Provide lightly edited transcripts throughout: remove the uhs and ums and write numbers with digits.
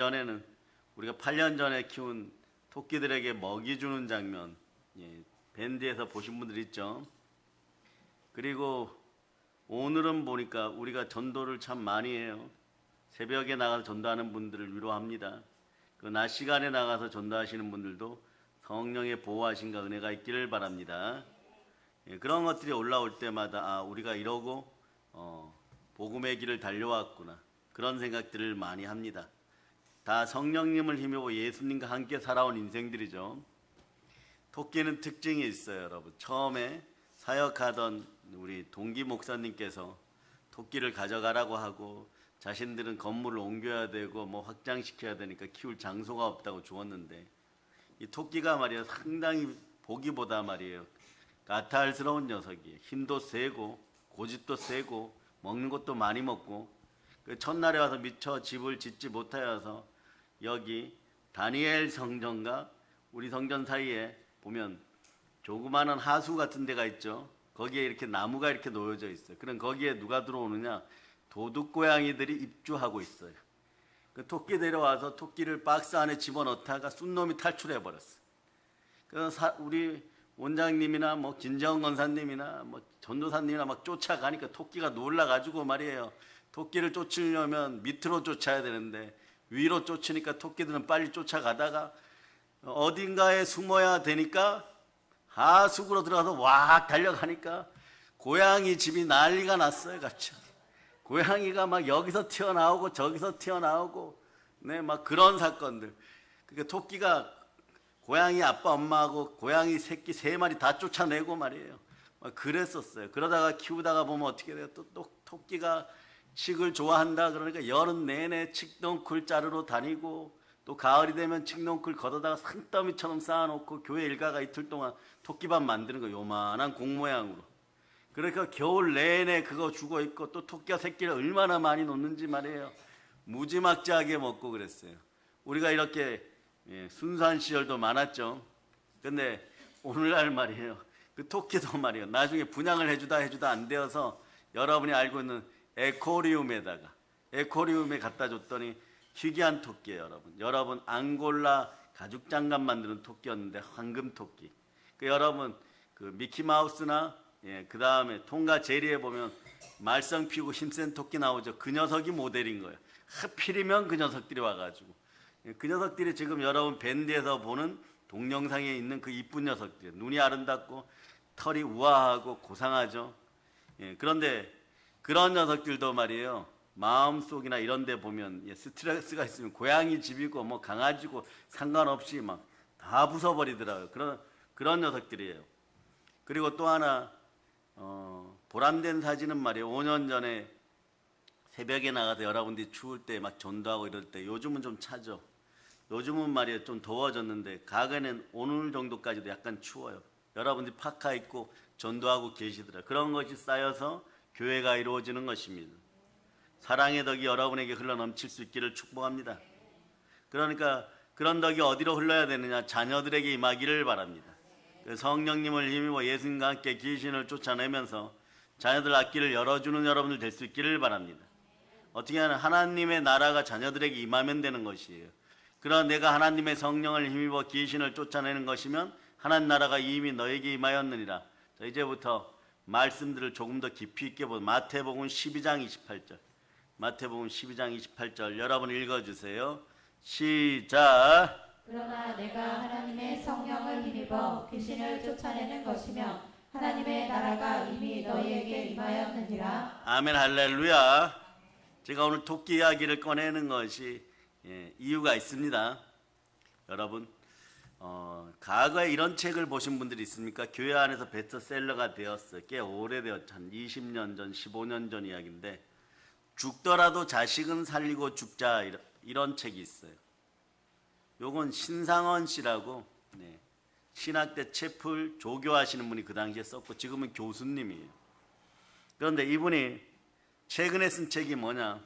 전에는 우리가 8년 전에 키운 토끼들에게 먹이 주는 장면, 밴드에서 보신 분들 있죠. 그리고 오늘은 보니까 우리가 전도를 참 많이 해요. 새벽에 나가서 전도하는 분들을 위로합니다. 그 낮 시간에 나가서 전도하시는 분들도 성령의 보호하심과 은혜가 있기를 바랍니다. 그런 것들이 올라올 때마다 우리가 이러고 복음의 길을 달려왔구나, 그런 생각들을 많이 합니다. 다 성령님을 힘입어 예수님과 함께 살아온 인생들이죠. 토끼는 특징이 있어요, 여러분. 처음에 사역하던 우리 동기 목사님께서 토끼를 가져가라고 하고 자신들은 건물을 옮겨야 되고 확장시켜야 되니까 키울 장소가 없다고 주었는데, 이 토끼가 말이에요, 상당히 보기보다 말이에요 까탈스러운 녀석이에요. 힘도 세고 고집도 세고 먹는 것도 많이 먹고, 그 첫날에 와서 미처 집을 짓지 못하여서 여기 다니엘 성전과 우리 성전 사이에 보면 조그마한 하수 같은 데가 있죠. 거기에 이렇게 나무가 이렇게 놓여져 있어요. 그럼 거기에 누가 들어오느냐? 도둑고양이들이 입주하고 있어요. 그 토끼 데려와서 토끼를 박스 안에 집어넣다가 쏜놈이 탈출해 버렸어요. 그래서 우리 원장님이나 김정은 권사님이나 전도사님이나 막 쫓아가니까 토끼가 놀라가지고 말이에요, 토끼를 쫓으려면 밑으로 쫓아야 되는데 위로 쫓으니까 토끼들은 빨리 쫓아가다가 어딘가에 숨어야 되니까 하수구로 들어가서 왁 달려가니까 고양이 집이 난리가 났어요. 갑자기 고양이가 막 여기서 튀어나오고 저기서 튀어나오고, 막 그런 사건들. 그러니까 토끼가 고양이 아빠 엄마하고 고양이 새끼 3마리 다 쫓아내고 말이에요, 막 그랬었어요. 그러다가 키우다가 보면 어떻게 돼요? 또 토끼가 칡을 좋아한다 그러니까 여름 내내 칡덩쿨 자르러 다니고, 또 가을이 되면 칡덩쿨 걷어다가 산더미처럼 쌓아놓고 교회 일가가 이틀 동안 토끼밥 만드는 거, 요만한 공 모양으로. 그러니까 겨울 내내 그거 죽어 있고, 또 토끼가 새끼를 얼마나 많이 놓는지 말이에요, 무지막지하게 먹고 그랬어요. 우리가 이렇게 순수한 시절도 많았죠. 근데 오늘날 말이에요, 그 토끼도 말이에요, 나중에 분양을 해주다 안 되어서 여러분이 알고 있는 에코리움에 갖다 줬더니 희귀한 토끼예요. 여러분 앙골라 가죽 장갑 만드는 토끼였는데, 황금 토끼. 여러분 그 미키마우스나 그 다음에 통과 제리에 보면 말썽 피우고 힘센 토끼 나오죠. 그 녀석이 모델인 거예요. 하필이면 그 녀석들이 와가지고, 그 녀석들이 지금 여러분 밴드에서 보는 동영상에 있는 그 이쁜 녀석들, 눈이 아름답고 털이 우아하고 고상하죠. 그런데 그런 녀석들도 말이에요, 마음속이나 이런 데 보면 스트레스가 있으면 고양이 집이고 강아지고 상관없이 막 다 부숴버리더라고요. 그런 녀석들이에요. 그리고 또 하나 보람된 사진은 말이에요, 5년 전에 새벽에 나가서 여러분들이 추울 때 막 전도하고 이럴 때, 요즘은 좀 차죠. 요즘은 말이에요 좀 더워졌는데 과거에는 오늘 정도까지도 약간 추워요. 여러분들이 파카 입고 전도하고 계시더라고요. 그런 것이 쌓여서 교회가 이루어지는 것입니다. 사랑의 덕이 여러분에게 흘러넘칠 수 있기를 축복합니다. 그러니까 그런 덕이 어디로 흘러야 되느냐? 자녀들에게 임하기를 바랍니다. 성령님을 힘입어 예수님과 함께 귀신을 쫓아내면서 자녀들 앞길을 열어주는 여러분들 될 수 있기를 바랍니다. 어떻게 하면 하나님의 나라가 자녀들에게 임하면 되는 것이에요. 그러나 내가 하나님의 성령을 힘입어 귀신을 쫓아내는 것이면 하나님 나라가 이미 너에게 임하였느니라. 자, 이제부터 말씀들을 조금 더 깊이 있게 보면 마태복음 12장 28절, 마태복음 12장 28절 여러분 읽어주세요. 시작. 그러나 내가 하나님의 성령을 힘입어 귀신을 쫓아내는 것이며 하나님의 나라가 이미 너희에게 임하였느니라. 아멘, 할렐루야. 제가 오늘 토끼 이야기를 꺼내는 것이 이유가 있습니다. 여러분 과거에 이런 책을 보신 분들이 있습니까? 교회 안에서 베스트셀러가 되었어요. 꽤 오래되었죠. 한 20년 전, 15년 전 이야기인데, 죽더라도 자식은 살리고 죽자, 이런 책이 있어요. 요건 신상원 씨라고 신학대 채플 조교하시는 분이 그 당시에 썼고, 지금은 교수님이에요. 그런데 이분이 최근에 쓴 책이 뭐냐?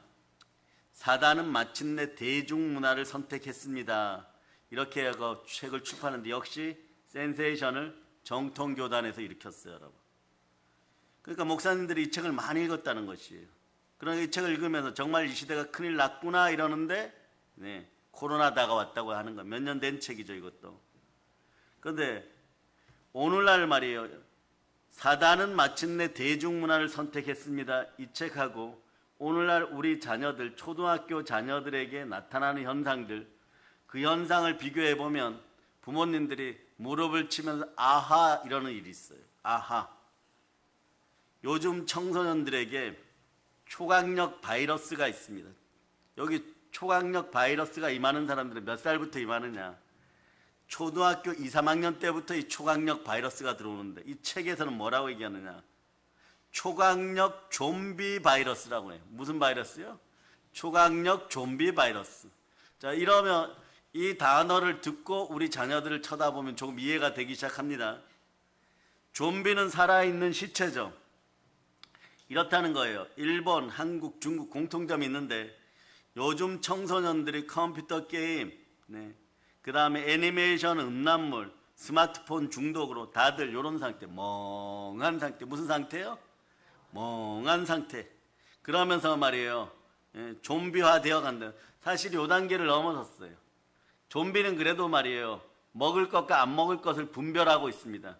사단은 마침내 대중문화를 선택했습니다. 이렇게 하고 책을 출판하는데, 역시 센세이션을 정통교단에서 일으켰어요, 여러분. 그러니까 목사님들이 이 책을 많이 읽었다는 것이에요. 그러니까 이 책을 읽으면서 정말 이 시대가 큰일 났구나 이러는데, 코로나 다가왔다고 하는 거 몇 년 된 책이죠, 이것도. 그런데 오늘날 말이에요. 사단은 마침내 대중문화를 선택했습니다. 이 책하고 오늘날 우리 자녀들, 초등학교 자녀들에게 나타나는 현상들, 그 현상을 비교해 보면 부모님들이 무릎을 치면서 아하 이러는 일이 있어요. 아하. 요즘 청소년들에게 초강력 바이러스가 있습니다. 여기 초강력 바이러스가 임하는 사람들은 몇 살부터 임하느냐? 초등학교 2, 3학년 때부터 이 초강력 바이러스가 들어오는데 이 책에서는 뭐라고 얘기하느냐? 초강력 좀비 바이러스라고 해요. 무슨 바이러스요? 초강력 좀비 바이러스. 자, 이러면 이 단어를 듣고 우리 자녀들을 쳐다보면 조금 이해가 되기 시작합니다. 좀비는 살아있는 시체죠. 이렇다는 거예요. 일본, 한국, 중국 공통점이 있는데 요즘 청소년들이 컴퓨터 게임, 그 다음에 애니메이션, 음란물, 스마트폰 중독으로 다들 이런 상태, 멍한 상태. 무슨 상태요? 멍한 상태. 그러면서 말이에요, 좀비화 되어 간다. 사실 이 단계를 넘어섰어요. 좀비는 그래도 말이에요, 먹을 것과 안 먹을 것을 분별하고 있습니다.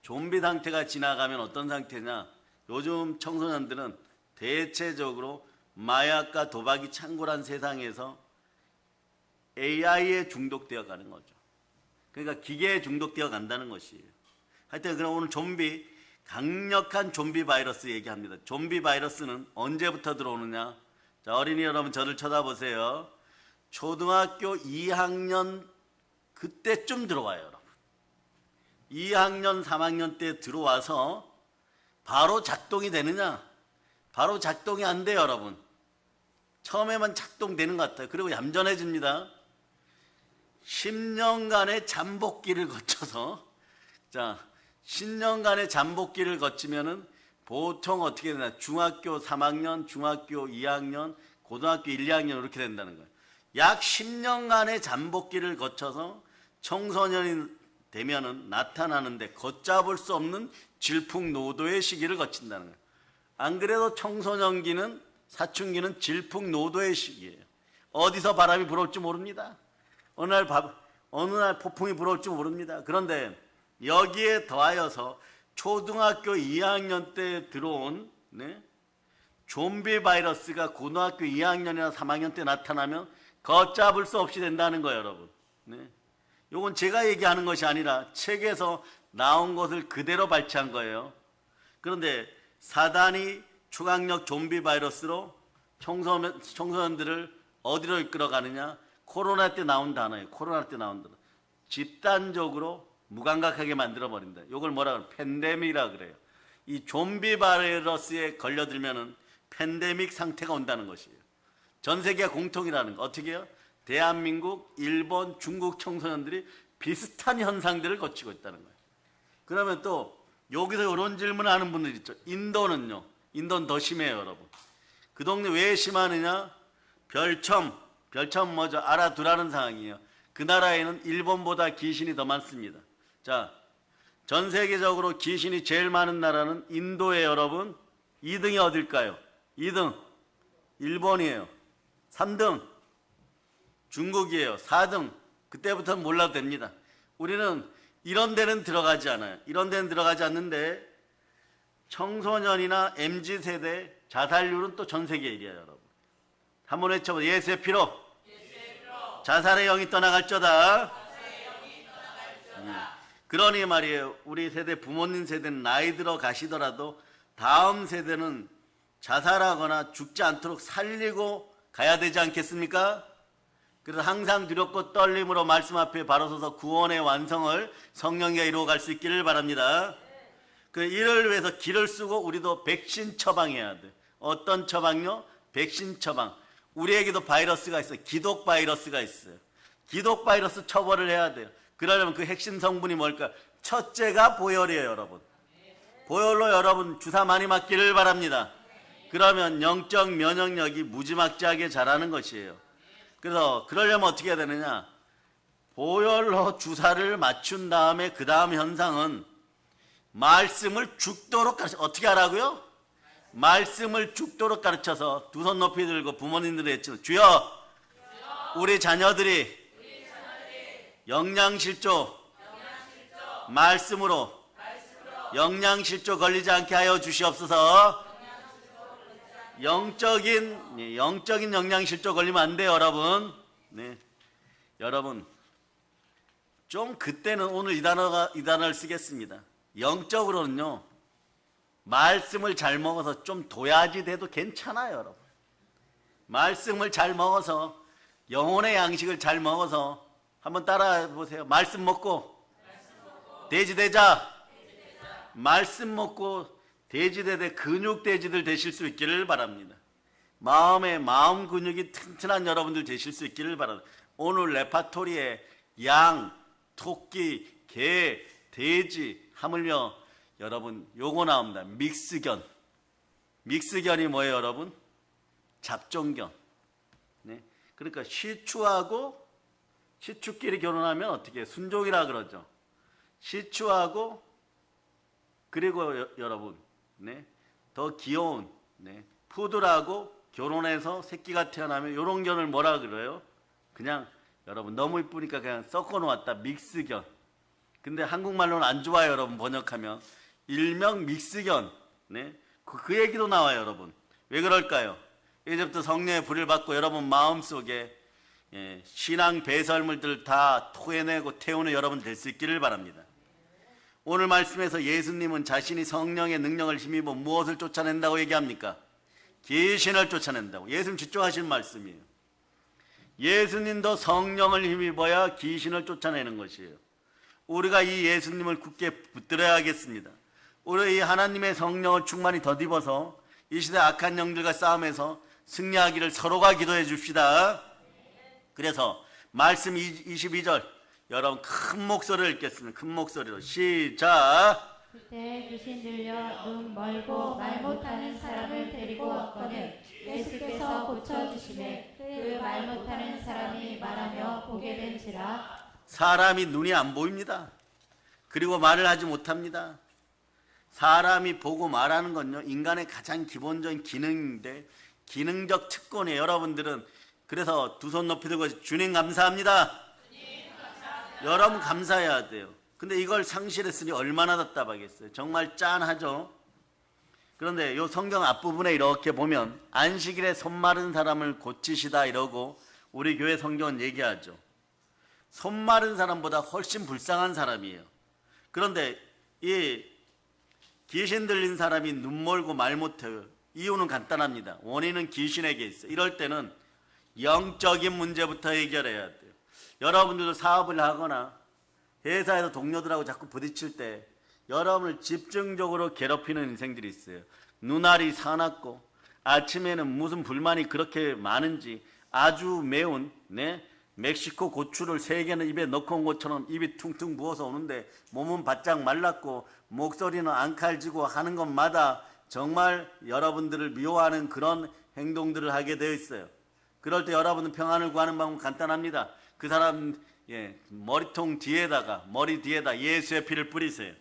좀비 상태가 지나가면 어떤 상태냐? 요즘 청소년들은 대체적으로 마약과 도박이 창궐한 세상에서 AI에 중독되어 가는 거죠. 그러니까 기계에 중독되어 간다는 것이에요. 하여튼 그럼 오늘 좀비, 강력한 좀비 바이러스 얘기합니다. 좀비 바이러스는 언제부터 들어오느냐? 자, 어린이 여러분 저를 쳐다보세요. 초등학교 2학년 그때쯤 들어와요, 여러분. 2학년, 3학년 때 들어와서 바로 작동이 되느냐? 바로 작동이 안 돼요, 여러분. 처음에만 작동되는 것 같아요. 그리고 얌전해집니다. 10년간의 잠복기를 거쳐서, 자, 10년간의 잠복기를 거치면은 보통 어떻게 되나? 중학교 3학년, 중학교 2학년, 고등학교 1, 2학년 이렇게 된다는 거예요. 약 10년간의 잠복기를 거쳐서 청소년이 되면은 나타나는데 걷잡을 수 없는 질풍노도의 시기를 거친다는 거예요. 안 그래도 청소년기는, 사춘기는 질풍노도의 시기예요. 어디서 바람이 불어올지 모릅니다. 어느 날 폭풍이 불어올지 모릅니다. 그런데 여기에 더하여서 초등학교 2학년 때 들어온 좀비 바이러스가 고등학교 2학년이나 3학년 때 나타나면 걷잡을 수 없이 된다는 거예요, 여러분. 이건 제가 얘기하는 것이 아니라 책에서 나온 것을 그대로 발췌한 거예요. 그런데 사단이 초강력 좀비 바이러스로 청소년들을 어디로 이끌어가느냐? 코로나 때 나온 단어예요. 코로나 때 나온 단어. 집단적으로 무감각하게 만들어버린다. 이걸 뭐라 그래요? 팬데믹이라 그래요. 이 좀비 바이러스에 걸려들면은 팬데믹 상태가 온다는 것이에요. 전 세계가 공통이라는 거. 어떻게 해요? 대한민국, 일본, 중국 청소년들이 비슷한 현상들을 거치고 있다는 거예요. 그러면 또 여기서 이런 질문을 하는 분들 있죠. 인도는요. 인도는 더 심해요, 여러분. 그 동네 왜 심하느냐? 별첨 뭐죠? 알아두라는 상황이에요. 그 나라에는 일본보다 귀신이 더 많습니다. 자, 전 세계적으로 귀신이 제일 많은 나라는 인도예요, 여러분. 2등이 어딜까요? 2등 일본이에요. 3등 중국이에요. 4등 그때부터는 몰라도 됩니다. 우리는 이런 데는 들어가지 않아요. 이런 데는 들어가지 않는데 청소년이나 MZ세대 자살률은 또 전 세계 1위에요, 여러분. 한번 외쳐보세요. 예수의 피로 자살의 영이 떠나갈저다. 그러니 말이에요. 우리 세대, 부모님 세대는 나이 들어 가시더라도 다음 세대는 자살하거나 죽지 않도록 살리고 가야 되지 않겠습니까? 그래서 항상 두렵고 떨림으로 말씀 앞에 바로 서서 구원의 완성을 성령이 이루어갈 수 있기를 바랍니다. 그 이를 위해서 길을 쓰고 우리도 백신 처방해야 돼. 어떤 처방요? 백신 처방. 우리에게도 바이러스가 있어요. 기독 바이러스가 있어요. 기독 바이러스 처벌을 해야 돼요. 그러려면 그 핵심 성분이 뭘까? 첫째가 보혈이에요, 여러분. 보혈로 여러분 주사 많이 맞기를 바랍니다. 그러면 영적 면역력이 무지막지하게 자라는 것이에요. 그래서 그러려면 어떻게 해야 되느냐? 보혈로 주사를 맞춘 다음에 그 다음 현상은 말씀을 죽도록 가르쳐. 어떻게 하라고요? 말씀을 죽도록 가르쳐서 두 손 높이 들고 부모님들이 외치는 주여 우리 자녀들이 영양실조 말씀으로 영양실조 걸리지 않게 하여 주시옵소서. 영적인 영양실조 걸리면 안 돼요, 여러분. 네, 여러분 좀 그때는 오늘 이 단어를 쓰겠습니다. 영적으로는요, 말씀을 잘 먹어서 좀 도야지 돼도 괜찮아요, 여러분. 말씀을 잘 먹어서 영혼의 양식을 잘 먹어서 한번 따라해 보세요. 말씀 먹고 돼지 되자. 말씀 먹고 돼지 되되 근육 돼지들 되실 수 있기를 바랍니다. 마음 근육이 튼튼한 여러분들 되실 수 있기를 바랍니다. 오늘 레파토리에 양, 토끼, 개, 돼지 하물며 여러분 요거 나옵니다. 믹스견. 믹스견이 뭐예요, 여러분? 잡종견. 네. 그러니까 시추끼리 결혼하면 어떻게 순종이라 그러죠. 시추하고 그리고 여러분, 네, 더 귀여운 푸들하고 결혼해서 새끼가 태어나면 요런 견을 뭐라 그래요? 그냥 여러분 너무 이쁘니까 그냥 섞어 놓았다. 믹스견. 근데 한국말로는 안 좋아요, 여러분. 번역하면 일명 믹스견. 네, 그 얘기도 나와요, 여러분. 왜 그럴까요? 이제부터 성령의 불을 받고 여러분 마음속에 신앙 배설물들 다 토해내고 태우는 여러분 될 수 있기를 바랍니다. 오늘 말씀에서 예수님은 자신이 성령의 능력을 힘입어 무엇을 쫓아낸다고 얘기합니까? 귀신을 쫓아낸다고. 예수님 집중하신 말씀이에요. 예수님도 성령을 힘입어야 귀신을 쫓아내는 것이에요. 우리가 이 예수님을 굳게 붙들어야겠습니다. 우리 이 하나님의 성령을 충만히 덧입어서 이 시대 악한 영들과 싸움에서 승리하기를 서로가 기도해 줍시다. 그래서 말씀 22절 여러분 큰 목소리를 읽겠습니다. 큰 목소리로 시작. 그때 귀신 들려 눈 멀고 말 못하는 사람을 데리고 왔거늘 예수께서 고쳐주시매 그 말 못하는 사람이 말하며 보게 된지라. 사람이 눈이 안 보입니다. 그리고 말을 하지 못합니다. 사람이 보고 말하는 건요, 인간의 가장 기본적인 기능인데 기능적 특권이에요. 여러분들은 그래서 두 손 높이 들고 주님 감사합니다. 여러분 감사해야 돼요. 근데 이걸 상실했으니 얼마나 답답하겠어요. 정말 짠하죠. 그런데 이 성경 앞부분에 이렇게 보면 안식일에 손 마른 사람을 고치시다 이러고 우리 교회 성경은 얘기하죠. 손 마른 사람보다 훨씬 불쌍한 사람이에요. 그런데 이 귀신 들린 사람이 눈 멀고 말 못해요. 이유는 간단합니다. 원인은 귀신에게 있어요. 이럴 때는 영적인 문제부터 해결해야 돼요. 여러분들도 사업을 하거나 회사에서 동료들하고 자꾸 부딪힐 때 여러분을 집중적으로 괴롭히는 인생들이 있어요. 눈알이 사납고 아침에는 무슨 불만이 그렇게 많은지 아주 매운 멕시코 고추를 3개는 입에 넣고 온 것처럼 입이 퉁퉁 부어서 오는데 몸은 바짝 말랐고 목소리는 안 칼지고 하는 것마다 정말 여러분들을 미워하는 그런 행동들을 하게 되어 있어요. 그럴 때 여러분은 평안을 구하는 방법은 간단합니다. 그 사람 머리통 뒤에다가 머리 뒤에다 예수의 피를 뿌리세요.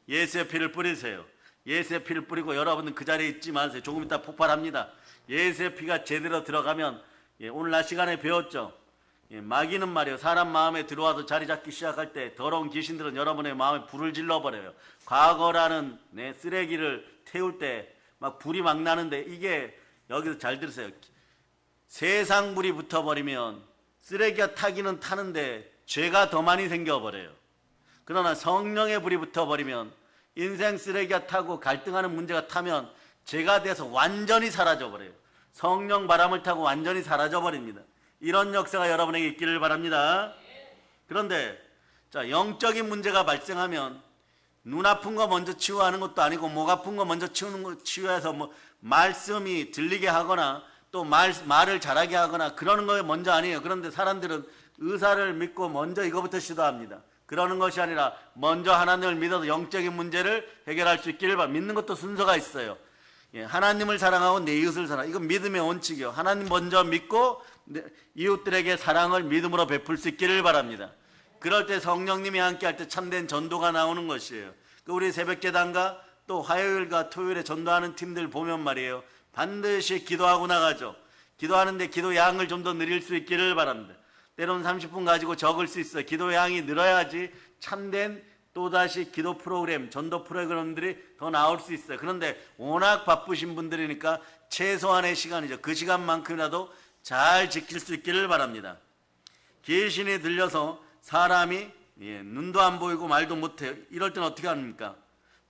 예수의 피를 뿌리세요. 예수의 피를 뿌리고 여러분은 그 자리에 있지 마세요. 조금 이따 폭발합니다. 예수의 피가 제대로 들어가면 오늘 낮 시간에 배웠죠. 마귀는 말이에요. 사람 마음에 들어와서 자리 잡기 시작할 때 더러운 귀신들은 여러분의 마음에 불을 질러버려요. 과거라는 쓰레기를 태울 때 막 불이 막 나는데 이게 여기서 잘 들으세요. 세상 불이 붙어버리면 쓰레기가 타기는 타는데 죄가 더 많이 생겨버려요. 그러나 성령의 불이 붙어버리면 인생 쓰레기가 타고 갈등하는 문제가 타면 죄가 돼서 완전히 사라져버려요. 성령 바람을 타고 완전히 사라져버립니다. 이런 역사가 여러분에게 있기를 바랍니다. 그런데 자, 영적인 문제가 발생하면 눈 아픈 거 먼저 치유하는 것도 아니고 목 아픈 거 먼저 치유해서 뭐 말씀이 들리게 하거나 또 말을 잘하게 하거나 그러는 거 먼저 아니에요. 그런데 사람들은 의사를 믿고 먼저 이거부터 시도합니다. 그러는 것이 아니라 먼저 하나님을 믿어서 영적인 문제를 해결할 수 있기를 바랍니다. 믿는 것도 순서가 있어요. 하나님을 사랑하고 내 이웃을 사랑. 이건 믿음의 원칙이요. 하나님 먼저 믿고 이웃들에게 사랑을 믿음으로 베풀 수 있기를 바랍니다. 그럴 때 성령님이 함께할 때 참된 전도가 나오는 것이에요. 우리 새벽제단과 또 화요일과 토요일에 전도하는 팀들 보면 말이에요. 반드시 기도하고 나가죠. 기도하는데 기도 양을 좀 더 늘릴 수 있기를 바랍니다. 때로는 30분 가지고 적을 수 있어요. 기도 양이 늘어야지 참된 또다시 기도 프로그램, 전도 프로그램들이 더 나올 수 있어요. 그런데 워낙 바쁘신 분들이니까 최소한의 시간이죠. 그 시간만큼이라도 잘 지킬 수 있기를 바랍니다. 귀신이 들려서 사람이 눈도 안 보이고 말도 못해요. 이럴 땐 어떻게 합니까?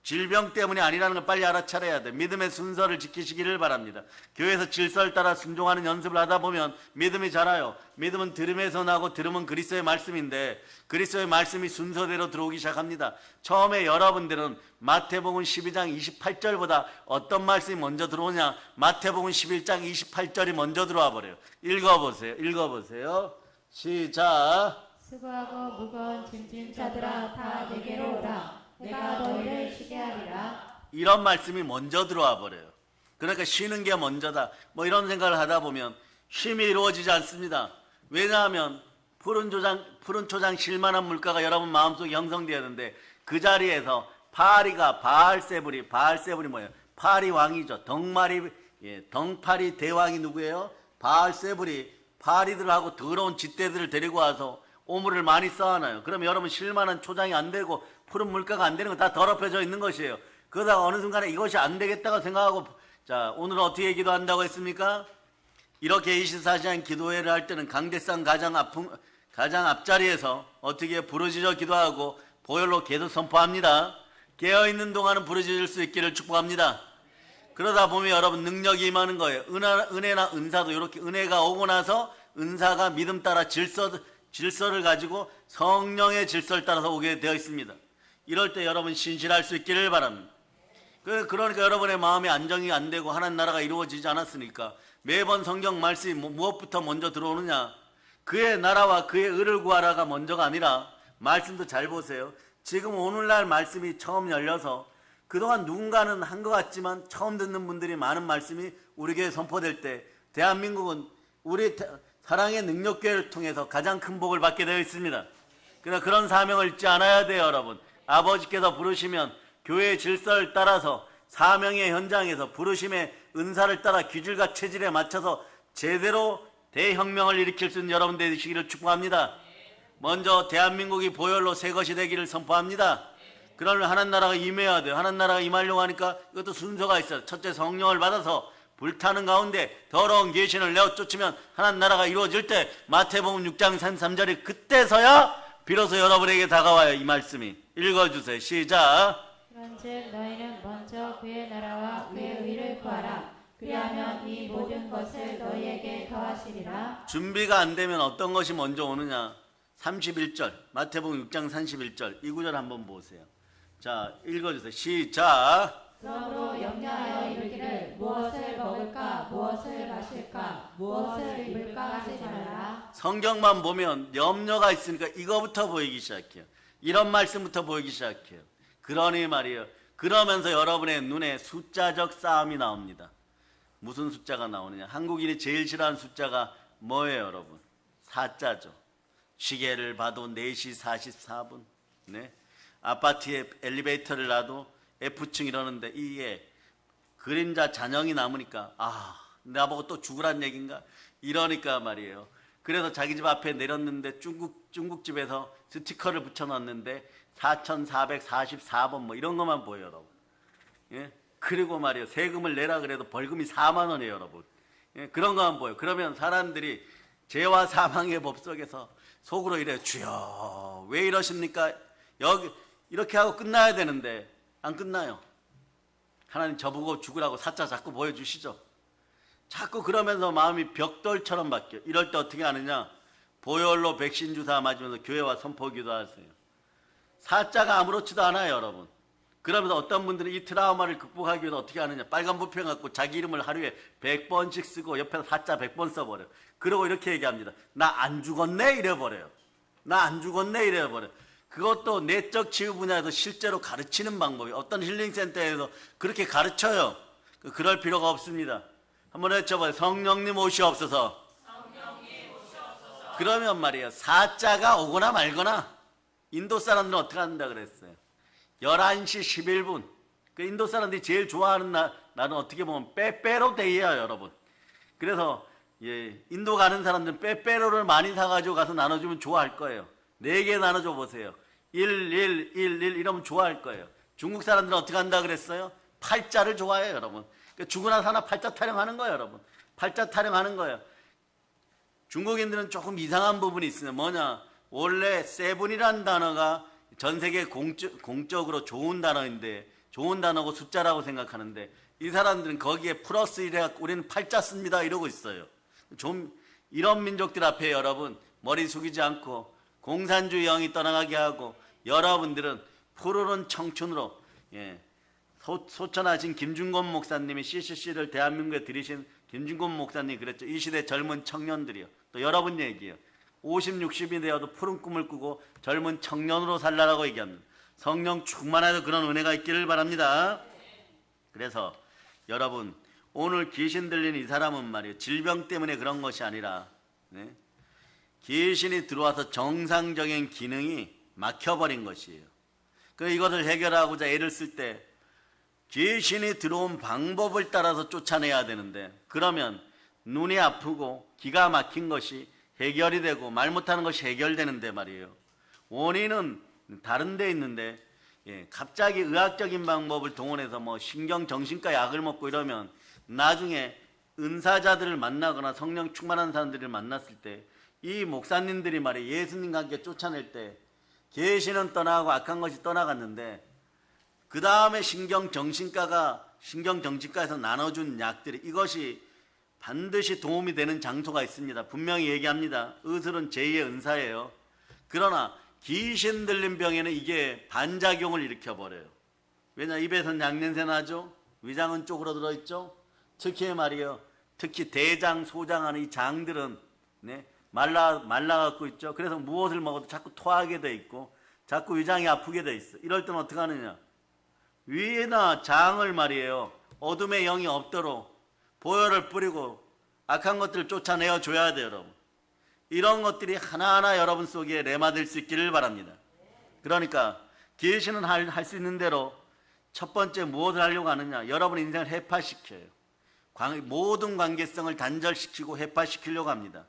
질병 때문이 아니라는 걸 빨리 알아차려야 돼. 믿음의 순서를 지키시기를 바랍니다. 교회에서 질서를 따라 순종하는 연습을 하다 보면 믿음이 자라요. 믿음은 들음에서 나고 들음은 그리스도의 말씀인데 그리스도의 말씀이 순서대로 들어오기 시작합니다. 처음에 여러분들은 마태복음 12장 28절보다 어떤 말씀이 먼저 들어오냐? 마태복음 11장 28절이 먼저 들어와 버려요. 읽어보세요. 시작. 수고하고 무거운 짐진 자들아 다 내게로 오라. 내가 너희를 쉬게 하리라. 이런 말씀이 먼저 들어와 버려요. 그러니까 쉬는 게 먼저다. 뭐 이런 생각을 하다 보면 쉼이 이루어지지 않습니다. 왜냐하면 푸른 초장 쉴만한 물가가 여러분 마음속에 형성되어야 되는데 그 자리에서 파리가 바알세불이 뭐예요? 파리 왕이죠. 덩파리 대왕이 누구예요? 바알세불이 파리들하고 더러운 쥐떼들을 데리고 와서 오물을 많이 쌓아놔요. 그럼 여러분 쉴만한 초장이 안 되고 푸른 물가가 안 되는 거 다 더럽혀져 있는 것이에요. 그러다가 어느 순간에 이것이 안 되겠다고 생각하고 자 오늘은 어떻게 기도한다고 했습니까? 이렇게 24시간 기도회를 할 때는 강대상 가장 앞자리에서 어떻게 부르짖어 기도하고 보혈로 계속 선포합니다. 깨어있는 동안은 부르짖을 수 있기를 축복합니다. 그러다 보면 여러분 능력이 임하는 거예요. 은혜나 은사도 이렇게 은혜가 오고 나서 은사가 믿음 따라 질서를 가지고 성령의 질서를 따라서 오게 되어 있습니다. 이럴 때 여러분 신실할 수 있기를 바랍니다. 그러니까 여러분의 마음이 안정이 안 되고 하나님 나라가 이루어지지 않았으니까 매번 성경 말씀이 무엇부터 먼저 들어오느냐? 그의 나라와 그의 의를 구하라가 먼저가 아니라 말씀도 잘 보세요. 지금 오늘날 말씀이 처음 열려서 그동안 누군가는 한 것 같지만 처음 듣는 분들이 많은 말씀이 우리에게 선포될 때 대한민국은 우리 사랑의 능력교회를 통해서 가장 큰 복을 받게 되어 있습니다. 그러나 그런 사명을 잊지 않아야 돼요, 여러분. 아버지께서 부르시면 교회의 질서를 따라서 사명의 현장에서 부르심의 은사를 따라 기질과 체질에 맞춰서 제대로 대혁명을 일으킬 수 있는 여러분 되시기를 축복합니다. 먼저 대한민국이 보혈로 새 것이 되기를 선포합니다. 그러면 하나님 나라가 임해야 돼요. 하나님 나라가 임하려고 하니까 이것도 순서가 있어요. 첫째 성령을 받아서 불타는 가운데 더러운 귀신을 내어 쫓으면 하나님 나라가 이루어질 때 마태복음 6장 33절이 그때서야 비로소 여러분에게 다가와요. 이 말씀이 읽어주세요. 시작. 그런즉 너희는 먼저 그의 나라와 그의 의를 구하라. 그리하면 이 모든 것을 너희에게 더하시리라. 준비가 안 되면 어떤 것이 먼저 오느냐? 31절 마태복음 6장 31절 이 구절 한번 보세요. 자 읽어주세요. 시작. 그러므로 염려하여 이르기를 무엇을 먹을까 무엇을 마실까 무엇을 입을까 하지 말라. 성경만 보면 염려가 있으니까 이거부터 보이기 시작해요. 이런 말씀부터 보이기 시작해요. 그러니 말이에요. 그러면서 여러분의 눈에 숫자적 싸움이 나옵니다. 무슨 숫자가 나오느냐? 한국인이 제일 싫어하는 숫자가 뭐예요, 여러분? 4자죠. 시계를 봐도 4시 44분. 네? 아파트에 엘리베이터를 놔도 F층 이러는데 이게 그림자 잔영이 남으니까 나보고 또 죽으란 얘기인가? 이러니까 말이에요. 그래서 자기 집 앞에 내렸는데 중국집에서 스티커를 붙여놨는데 4444번 뭐 이런 것만 보여요, 여러분. 예? 그리고 말이에요. 세금을 내라 그래도 벌금이 4만 원이에요, 여러분. 예? 그런 것만 보여요. 그러면 사람들이 죄와 사망의 법 속에서 속으로 이래요. 주여 왜 이러십니까? 여기 이렇게 하고 끝나야 되는데 안 끝나요. 하나님 저보고 죽으라고 사자 자꾸 보여주시죠. 자꾸 그러면서 마음이 벽돌처럼 바뀌어요. 이럴 때 어떻게 하느냐? 보혈로 백신 주사 맞으면서 교회와 선포 기도하세요. 사자가 아무렇지도 않아요, 여러분. 그러면서 어떤 분들은 이 트라우마를 극복하기 위해서 어떻게 하느냐? 빨간 부표 갖고 자기 이름을 하루에 100번씩 쓰고 옆에서 사자 100번 써버려요. 그리고 이렇게 얘기합니다. 나 안 죽었네? 이래버려요. 나 안 죽었네? 이래버려요. 그것도 내적 치유 분야에서 실제로 가르치는 방법이 어떤 힐링센터에서 그렇게 가르쳐요. 그럴 필요가 없습니다. 한번 외쳐봐요. 성령님 오시옵소서. 그러면 말이에요. 사자가 오거나 말거나. 인도 사람들은 어떻게 한다 그랬어요? 11시 11분. 그 인도 사람들이 제일 좋아하는 날은 어떻게 보면 빼빼로 데이예요, 여러분. 그래서 예, 인도 가는 사람들은 빼빼로를 많이 사가지고 가서 나눠주면 좋아할 거예요. 4개 나눠줘 보세요. 1, 1, 1, 1 이러면 좋아할 거예요. 중국 사람들은 어떻게 한다 그랬어요? 팔자를 좋아해요, 여러분. 그러니까 죽으나 사나 팔자 타령하는 거예요, 여러분. 팔자 타령하는 거예요. 중국인들은 조금 이상한 부분이 있어요. 뭐냐? 원래 세븐이라는 단어가 전 세계 공적으로 좋은 단어인데, 좋은 단어고 숫자라고 생각하는데, 이 사람들은 거기에 플러스 1해 우리는 팔자 씁니다 이러고 있어요. 좀 이런 민족들 앞에 여러분 머리 숙이지 않고 공산주의 영이 떠나가게 하고, 여러분들은 푸르른 청춘으로, 예, 소천하신 김준곤 목사님이 CCC를 대한민국에 들이신 김준곤 목사님이 그랬죠. 이 시대 젊은 청년들이요. 또 여러분 얘기예요. 50, 60이 되어도 푸른 꿈을 꾸고 젊은 청년으로 살라라고 얘기합니다. 성령 충만해서 그런 은혜가 있기를 바랍니다. 그래서 여러분, 오늘 귀신 들린 이 사람은 말이에요, 질병 때문에 그런 것이 아니라, 네? 귀신이 들어와서 정상적인 기능이 막혀버린 것이에요. 그래서 이것을 해결하고자 애를 쓸 때 귀신이 들어온 방법을 따라서 쫓아내야 되는데, 그러면 눈이 아프고 기가 막힌 것이 해결이 되고 말 못하는 것이 해결되는데 말이에요. 원인은 다른 데 있는데, 예, 갑자기 의학적인 방법을 동원해서 뭐 신경정신과 약을 먹고 이러면 나중에 은사자들을 만나거나 성령 충만한 사람들을 만났을 때 이 목사님들이 말이에요, 예수님과 함께 쫓아낼 때 귀신은 떠나고 악한 것이 떠나갔는데, 그 다음에 신경정신과에서 나눠준 약들이, 이것이 반드시 도움이 되는 장소가 있습니다. 분명히 얘기합니다. 의술은 제2의 은사예요. 그러나 귀신 들린 병에는 이게 반작용을 일으켜버려요. 왜냐? 입에서 양냄새 나죠? 위장은 쪽으로 들어있죠? 특히 말이에요, 특히 대장, 소장 하는 이 장들은, 네, 말라갖고 있죠. 그래서 무엇을 먹어도 자꾸 토하게 돼 있고 자꾸 위장이 아프게 돼 있어. 이럴 때는 어떻게 하느냐? 위나 장을 말이에요, 어둠의 영이 없도록 보혈을 뿌리고 악한 것들을 쫓아내어 줘야 돼요, 여러분. 이런 것들이 하나하나 여러분 속에 레마될 수 있기를 바랍니다. 그러니까 귀신은 할 수 있는 대로 첫 번째 무엇을 하려고 하느냐? 여러분 인생을 해파시켜요. 모든 관계성을 단절시키고 해파시키려고 합니다.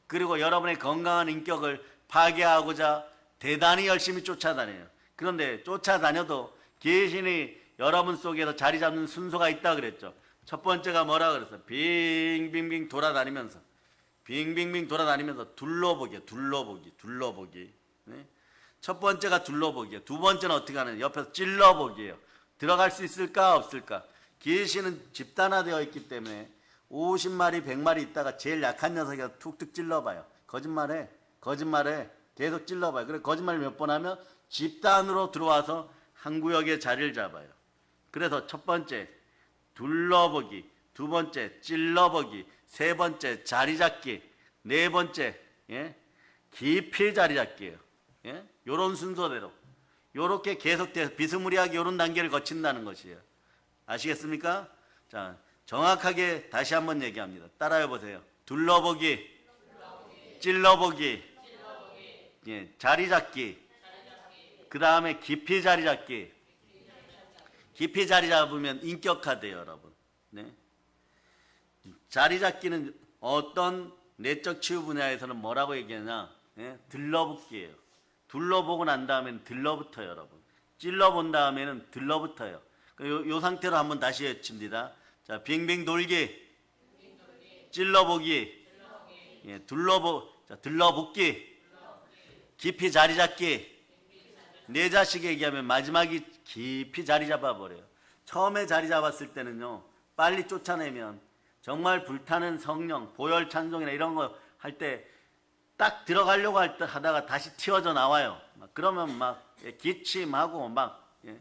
그리고 여러분의 건강한 인격을 파괴하고자 대단히 열심히 쫓아다녀요. 그런데 쫓아다녀도 귀신이 여러분 속에서 자리 잡는 순서가 있다 그랬죠. 첫 번째가 뭐라 그랬어? 빙빙빙 돌아다니면서, 빙빙빙 돌아다니면서 둘러보기. 네? 첫 번째가 둘러보기예요. 두 번째는 어떻게 하느냐? 옆에서 찔러보기예요. 들어갈 수 있을까 없을까? 귀신은 집단화되어 있기 때문에 50마리 100마리 있다가 제일 약한 녀석이 툭툭 찔러봐요. 거짓말해 계속 찔러봐요. 그래 거짓말 몇 번 하면 집단으로 들어와서 한 구역에 자리를 잡아요. 그래서 첫 번째 둘러보기, 두 번째 찔러보기, 세 번째 자리 잡기, 네 번째, 예, 깊이 자리 잡기예요. 예? 요런 순서대로 요렇게 계속돼서 비스무리하게 요런 단계를 거친다는 것이에요. 아시겠습니까? 자, 정확하게 다시 한번 얘기합니다. 따라해 보세요. 둘러보기, 찔러보기, 예, 자리 잡기, 그 다음에 깊이 자리 잡기. 깊이 자리 잡으면 인격화돼요, 여러분. 네? 자리 잡기는 어떤 내적 치유 분야에서는 뭐라고 얘기하냐? 예? 들러붙기예요. 둘러보고 난 다음에는 들러붙어요, 여러분. 찔러본 다음에는 들러붙어요. 요 상태로 한번 다시 외칩니다. 자, 빙빙 돌기, 찔러보기, 예, 들러붙기, 깊이 자리 잡기. 내 자식 얘기하면 마지막이 깊이 자리 잡아버려요. 처음에 자리 잡았을 때는요, 빨리 쫓아내면 정말 불타는 성령, 보혈 찬송이나 이런 거 할 때 딱 들어가려고 하다가 다시 튀어져 나와요. 그러면 막 기침하고 막, 예.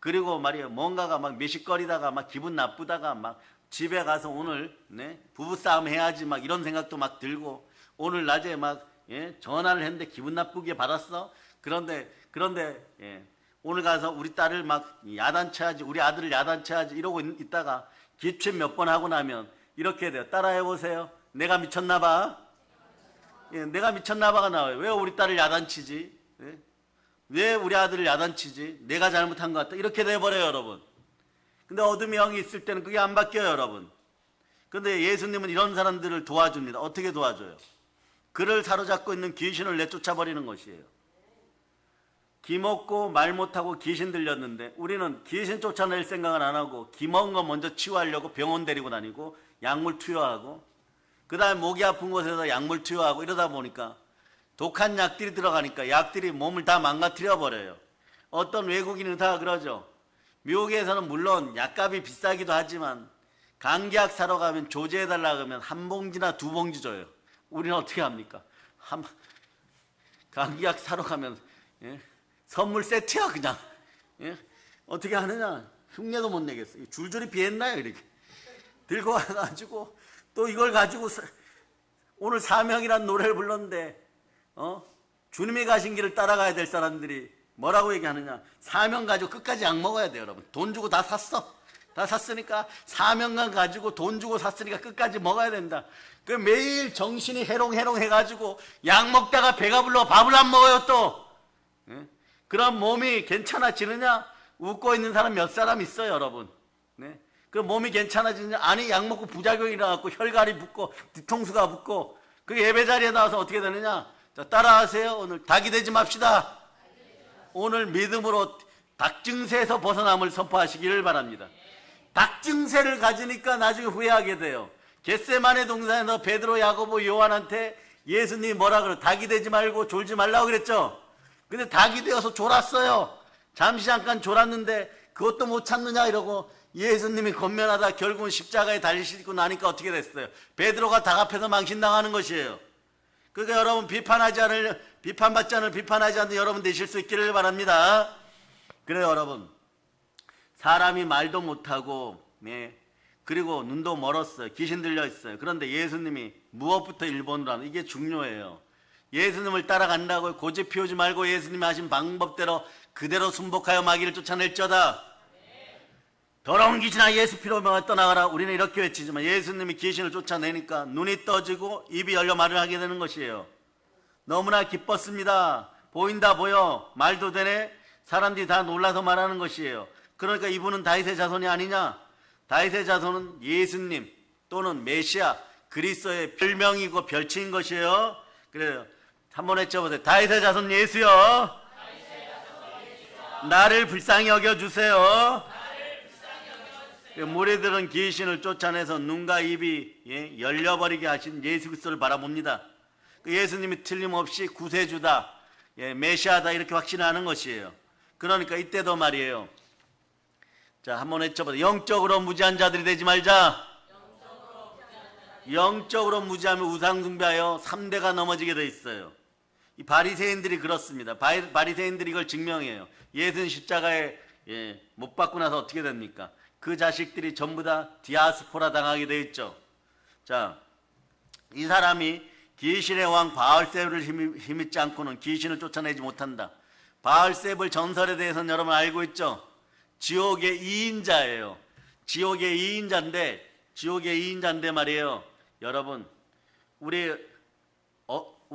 그리고 말이에요, 뭔가가 막 미식거리다가 막 기분 나쁘다가 막 집에 가서 오늘, 네, 부부싸움 해야지 막 이런 생각도 막 들고, 오늘 낮에 막, 예, 전화를 했는데 기분 나쁘게 받았어. 그런데 예, 오늘 가서 우리 딸을 막 야단쳐야지, 우리 아들을 야단쳐야지 이러고 있다가 기침 몇 번 하고 나면 이렇게 돼요. 따라해 보세요. 내가 미쳤나 봐. 예, 내가 미쳤나 봐가 나와요. 왜 우리 딸을 야단치지? 예? 왜 우리 아들을 야단치지? 내가 잘못한 것 같다. 이렇게 돼버려요, 여러분. 근데 어둠의 영이 있을 때는 그게 안 바뀌어요, 여러분. 근데 예수님은 이런 사람들을 도와줍니다. 어떻게 도와줘요? 그를 사로잡고 있는 귀신을 내쫓아버리는 것이에요. 기먹고 말 못하고 귀신 들렸는데 우리는 귀신 쫓아낼 생각을 안 하고 기먹은 거 먼저 치유하려고 병원 데리고 다니고 약물 투여하고 그 다음에 목이 아픈 곳에서 약물 투여하고 이러다 보니까 독한 약들이 들어가니까 약들이 몸을 다 망가뜨려 버려요. 어떤 외국인은 다 그러죠. 미국에서는 물론 약값이 비싸기도 하지만 감기약 사러 가면 조제해달라 그러면 한 봉지나 두 봉지 줘요. 우리는 어떻게 합니까? 감기약 사러 가면 선물 세트야 그냥. 어떻게 하느냐? 흉내도 못 내겠어요. 줄줄이 비했나요 이렇게. 들고 와가지고 또 이걸 가지고 오늘 사명이란 노래를 불렀는데 주님이 가신 길을 따라가야 될 사람들이 뭐라고 얘기하느냐? 사명 가지고 끝까지 약 먹어야 돼요 여러분. 돈 주고 다 샀어. 다 샀으니까 사명감 가지고 돈 주고 샀으니까 끝까지 먹어야 된다. 그 매일 정신이 해롱해롱 해가지고 약 먹다가 배가 불러 밥을 안 먹어요 또. 그럼 몸이 괜찮아지느냐? 웃고 있는 사람 몇 사람 있어요 여러분. 그 몸이 괜찮아지느냐? 아니 약 먹고 부작용이 일어나고 혈관이 붓고 뒤통수가 붓고 그 예배 자리에 나와서 어떻게 되느냐? 자, 따라하세요. 오늘 닭이 되지 맙시다. 오늘 믿음으로 닭증세에서 벗어남을 선포하시기를 바랍니다. 닭증세를 가지니까 나중에 후회하게 돼요. 겟세마네 동산에서 베드로, 야고보, 요한한테 예수님이 뭐라 그래요? 닭이 되지 말고 졸지 말라고 그랬죠. 근데 닭이 되어서 졸았어요. 잠시 잠깐 졸았는데 그것도 못 참느냐 이러고 예수님이 권면하다 결국은 십자가에 달리시고 나니까 어떻게 됐어요? 베드로가 닭 앞에서 망신당하는 것이에요. 그러니까 여러분 비판받지 않을 비판하지 않는 여러분 되실 수 있기를 바랍니다. 그래요 여러분. 사람이 말도 못하고 그리고 눈도 멀었어요. 귀신 들려있어요. 그런데 예수님이 무엇부터 일본으로 하는 이게 중요해요. 예수님을 따라간다고 고집 피우지 말고 예수님이 하신 방법대로 그대로 순복하여 마귀를 쫓아낼지어다. 더러운 귀신아 예수 피로 떠나가라. 우리는 이렇게 외치지만 예수님이 귀신을 쫓아내니까 눈이 떠지고 입이 열려 말을 하게 되는 것이에요. 너무나 기뻤습니다. 보인다 보여. 말도 되네. 사람들이 다 놀라서 말하는 것이에요. 그러니까 이분은 다윗의 자손이 아니냐? 다윗의 자손은 예수님 또는 메시아 그리스도의 별명이고 별칭인 것이에요. 그래요. 한번 외쳐보세요. 다윗의 자손 예수여. 나를 불쌍히 여겨주세요. 무리들은 귀신을 쫓아내서 눈과 입이 열려버리게 하신 예수 그리스도를 바라봅니다. 예수님이 틀림없이 구세주다, 메시아다 이렇게 확신하는 것이에요. 그러니까 이때도 말이에요. 자, 한번 외쳐보세요. 영적으로 무지한 자들이 되지 말자. 영적으로 무지하면 우상숭배하여 3대가 넘어지게 돼 있어요. 이 바리새인들이 그렇습니다. 바리새인들이 이걸 증명해요. 예수는 십자가에 못 박고 나서 어떻게 됩니까? 그 자식들이 전부 다 디아스포라 당하게 돼 있죠. 자, 이 사람이 귀신의 왕 바알세불을 힘입지 않고는 귀신을 쫓아내지 못한다. 바알세불 전설에 대해서는 여러분 알고 있죠? 지옥의 2인자예요. 지옥의 2인자인데 말이에요. 여러분, 우리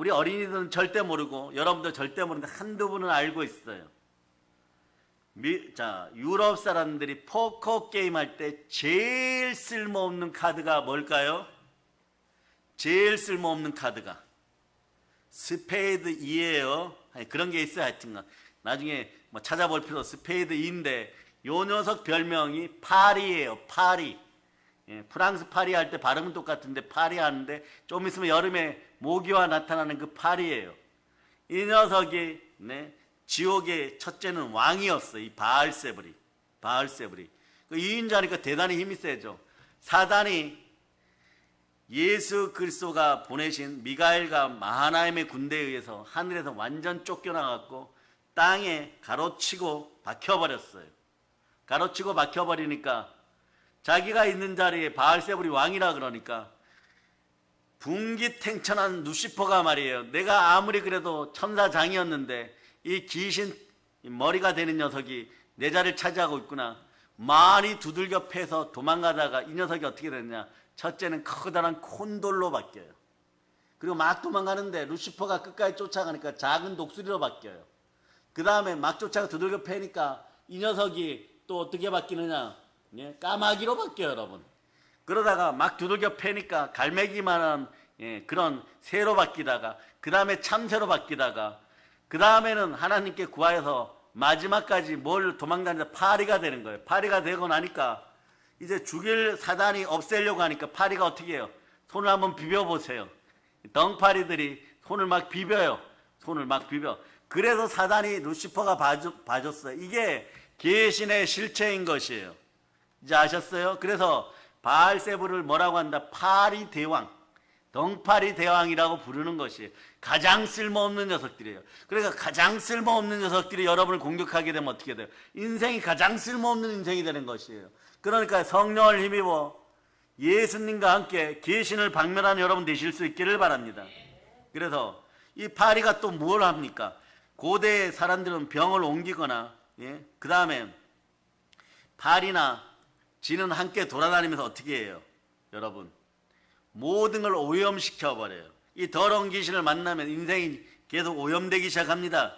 어린이들은 절대 모르고 여러분들 절대 모르는데 한두 분은 알고 있어요. 자, 유럽 사람들이 포커 게임 할 때 제일 쓸모없는 카드가 뭘까요? 제일 쓸모없는 카드가 스페이드 2예요. 그런 게 있어요. 하여튼간 나중에 뭐 찾아볼 필요 스페이드 2인데 요 녀석 별명이 파리예요. 파리. 프랑스 파리 할 때 발음은 똑같은데 파리 하는데 좀 있으면 여름에 모기와 나타나는 그 파리예요. 이 녀석이 지옥의 첫째는 왕이었어요. 이 바알세불이. 그 2인자니까 대단히 힘이 세죠. 사단이 예수 그리스도가 보내신 미가엘과 마하나임의 군대에 의해서 하늘에서 완전 쫓겨나갖고 땅에 가로치고 박혀버렸어요. 가로치고 박혀버리니까 자기가 있는 자리에 바알세불이 왕이라 그러니까 분기탱천한 루시퍼가 말이에요. 내가 아무리 그래도 천사장이었는데 이 귀신 머리가 되는 녀석이 내 자리를 차지하고 있구나. 많이 두들겨 패서 도망가다가 이 녀석이 어떻게 됐냐. 첫째는 커다란 콘돌로 바뀌어요. 그리고 막 도망가는데 루시퍼가 끝까지 쫓아가니까 작은 독수리로 바뀌어요. 그 다음에 막 쫓아가 두들겨 패니까 이 녀석이 또 어떻게 바뀌느냐. 까마귀로 바뀌어요 여러분. 그러다가 막 두들겨 패니까 갈매기만한 그런 새로 바뀌다가 그 다음에 참새로 바뀌다가 그 다음에는 하나님께 구하여서 마지막까지 뭘 도망다니다 파리가 되는 거예요. 파리가 되고 나니까 이제 죽일 사단이 없애려고 하니까 파리가 어떻게 해요? 손을 한번 비벼보세요. 덩파리들이 손을 막 비벼요. 손을 막 비벼. 그래서 사단이 루시퍼가 봐줬어요. 이게 계신의 실체인 것이에요. 이제 아셨어요? 그래서 바알세불을 뭐라고 한다? 파리 대왕, 덩파리 대왕이라고 부르는 것이에요. 가장 쓸모없는 녀석들이에요. 그러니까 가장 쓸모없는 녀석들이 여러분을 공격하게 되면 어떻게 돼요? 인생이 가장 쓸모없는 인생이 되는 것이에요. 그러니까 성령을 힘입어 예수님과 함께 계신을 박멸하는 여러분 되실 수 있기를 바랍니다. 그래서 이 파리가 또 뭘 합니까? 고대 사람들은 병을 옮기거나 그 다음에 파리나 쥐는 함께 돌아다니면서 어떻게 해요? 여러분 모든 걸 오염시켜 버려요. 이 더러운 귀신을 만나면 인생이 계속 오염되기 시작합니다.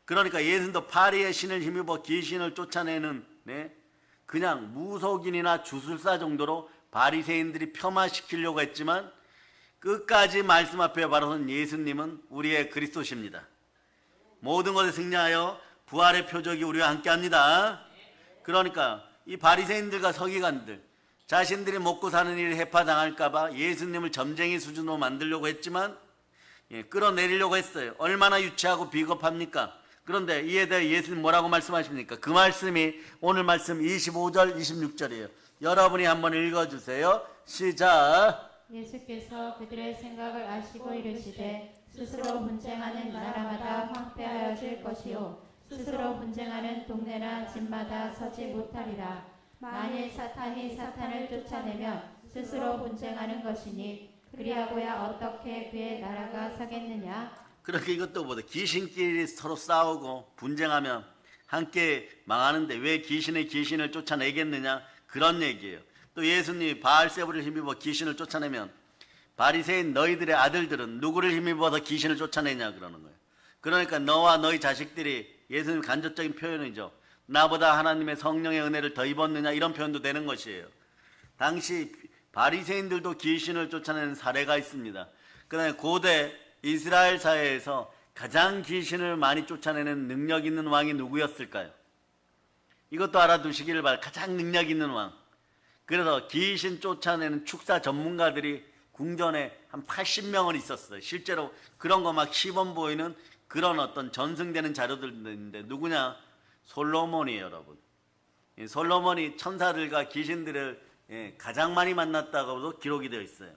그러니까 예수님도 파리의 신을 힘입어 귀신을 쫓아내는 그냥 무속인이나 주술사 정도로 바리새인들이 폄하시키려고 했지만 끝까지 말씀 앞에 바라선 예수님은 우리의 그리스도십니다. 모든 것에 승리하여 부활의 표적이 우리와 함께합니다. 그러니까 이 바리새인들과 서기관들 자신들이 먹고 사는 일을 해파당할까 봐 예수님을 점쟁이 수준으로 만들려고 했지만 끌어내리려고 했어요. 얼마나 유치하고 비겁합니까? 그런데 이에 대해 예수님 뭐라고 말씀하십니까? 그 말씀이 오늘 말씀 25절 26절이에요. 여러분이 한번 읽어주세요. 시작. 예수께서 그들의 생각을 아시고 이르시되 스스로 분쟁하는 나라마다 황폐하여질 것이요 스스로 분쟁하는 동네나 집마다 서지 못하리라. 만일 사탄이 사탄을 쫓아내면 스스로 분쟁하는 것이니 그리하고야 어떻게 그의 나라가 서겠느냐. 그렇게 이것도 보다 귀신끼리 서로 싸우고 분쟁하면 함께 망하는데 왜 귀신을 쫓아내겠느냐 그런 얘기예요. 또 예수님이 바알세불을 힘입어 귀신을 쫓아내면 바리새인 너희들의 아들들은 누구를 힘입어서 귀신을 쫓아내냐 그러는 거예요. 그러니까 너와 너희 자식들이 예수님 간접적인 표현이죠. 나보다 하나님의 성령의 은혜를 더 입었느냐 이런 표현도 되는 것이에요. 당시 바리새인들도 귀신을 쫓아내는 사례가 있습니다. 그다음에 고대 이스라엘 사회에서 가장 귀신을 많이 쫓아내는 능력 있는 왕이 누구였을까요? 이것도 알아두시기를 바랍니다. 가장 능력 있는 왕. 그래서 귀신 쫓아내는 축사 전문가들이 궁전에 한 80명은 있었어요. 실제로 그런 거 막 시범 보이는 그런 어떤 전승되는 자료들 있는데 누구냐? 솔로몬이에요, 여러분. 솔로몬이 천사들과 귀신들을 가장 많이 만났다고도 기록이 되어 있어요.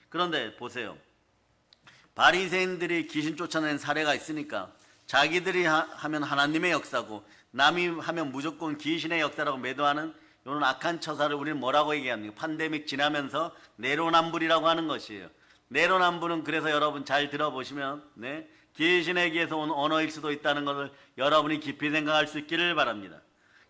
그런데 보세요. 바리새인들이 귀신 쫓아내는 사례가 있으니까 자기들이 하면 하나님의 역사고 남이 하면 무조건 귀신의 역사라고 매도하는 이런 악한 처사를 우리는 뭐라고 얘기합니까? 팬데믹 지나면서 내로남불이라고 하는 것이에요. 내로남불은 그래서 여러분 잘 들어보시면 귀신에게서 온 언어일 수도 있다는 것을 여러분이 깊이 생각할 수 있기를 바랍니다.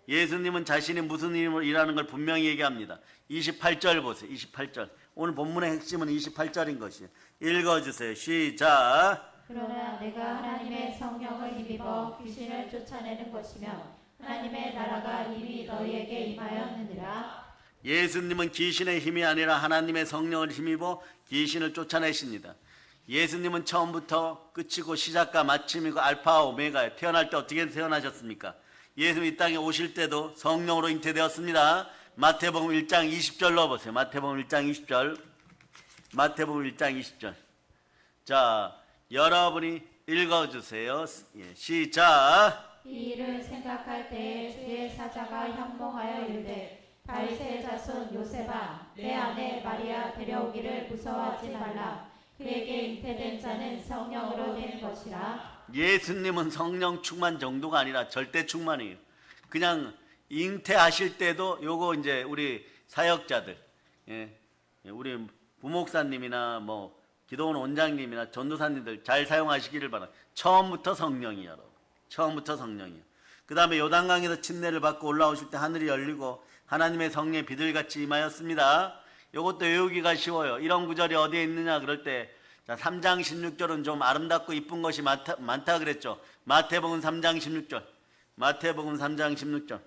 예수님은 자신이 무슨 일을 일하는 걸 분명히 얘기합니다. 28절 보세요. 28절. 오늘 본문의 핵심은 28절인 것이에요. 읽어주세요. 시작. 그러나 내가 하나님의 성령을 힘입어 귀신을 쫓아내는 것이며 하나님의 나라가 이미 너희에게 임하였느니라. 예수님은 귀신의 힘이 아니라 하나님의 성령을 힘입어 귀신을 쫓아내십니다. 예수님은 처음부터 끝이고 시작과 마침이고 알파와 오메가예요. 태어날 때 어떻게 태어나셨습니까? 예수 이 땅에 오실 때도 성령으로 잉태되었습니다. 마태복음 1장 20절 넣어보세요. 마태복음 1장 20절. 마태복음 1장 20절. 자, 여러분이 읽어주세요. 시작. 이 일을 생각할 때에 주의 사자가 현몽하여 이르되 다윗의 자손 요셉아 내 아내 마리아 데려오기를 무서워하지 말라. 그에게 잉태된 자는 성령으로 된 것이라. 예수님은 성령 충만 정도가 아니라 절대 충만이에요. 그냥 잉태하실 때도 요거 이제 우리 사역자들, 우리 부목사님이나 뭐 기도원 원장님이나 전도사님들 잘 사용하시기를 바랍니다. 처음부터 성령이에요, 여러분. 처음부터 성령이에요. 그 다음에 요단강에서 침례를 받고 올라오실 때 하늘이 열리고 하나님의 성령이 비둘기같이 임하였습니다. 이것도 외우기가 쉬워요. 이런 구절이 어디에 있느냐 그럴 때 3장 16절은 좀 아름답고 이쁜 것이 많다 그랬죠. 마태복음 3장 16절. 마태복음 3장 16절.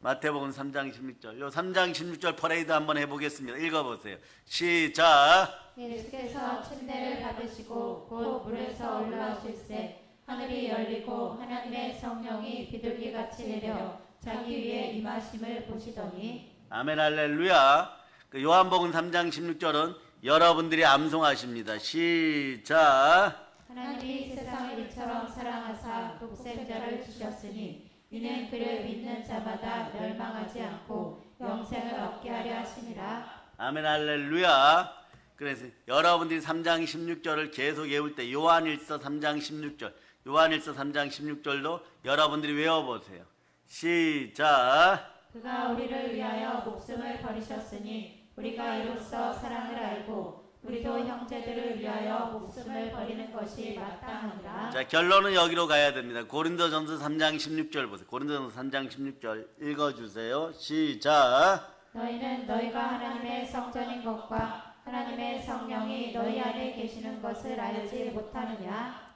마태복음 3장 16절. 요 3장 16절 퍼레이드 한번 해보겠습니다. 읽어보세요. 시작. 예수께서 침례를 받으시고 곧 물에서 올라오실새 하늘이 열리고 하나님의 성령이 비둘기같이 내려 자기 위에 임하심을 보시더니. 아멘 할렐루야. 그 요한복음 3장 16절은 여러분들이 암송하십니다. 시작. 하나님이 세상을 이처럼 사랑하사 독생자를 주셨으니 이는 그를 믿는 자마다 멸망하지 않고 영생을 얻게 하려 하심이라. 아멘 할렐루야. 그래서 여러분들이 3장 16절을 계속 외울 때 요한일서 3장 16절, 요한일서 3장 16절도 여러분들이 외워보세요. 시작. 그가 우리를 위하여 목숨을 버리셨으니 우리가 이로써 사랑을 알고 우리도 형제들을 위하여 목숨을 버리는 것이 마땅하니라. 자, 결론은 여기로 가야 됩니다. 고린도전서 3장 16절 보세요. 고린도전서 3장 16절 읽어주세요. 시작. 너희는 너희가 하나님의 성전인 것과 하나님의 성령이 너희 안에 계시는 것을 알지 못하느냐.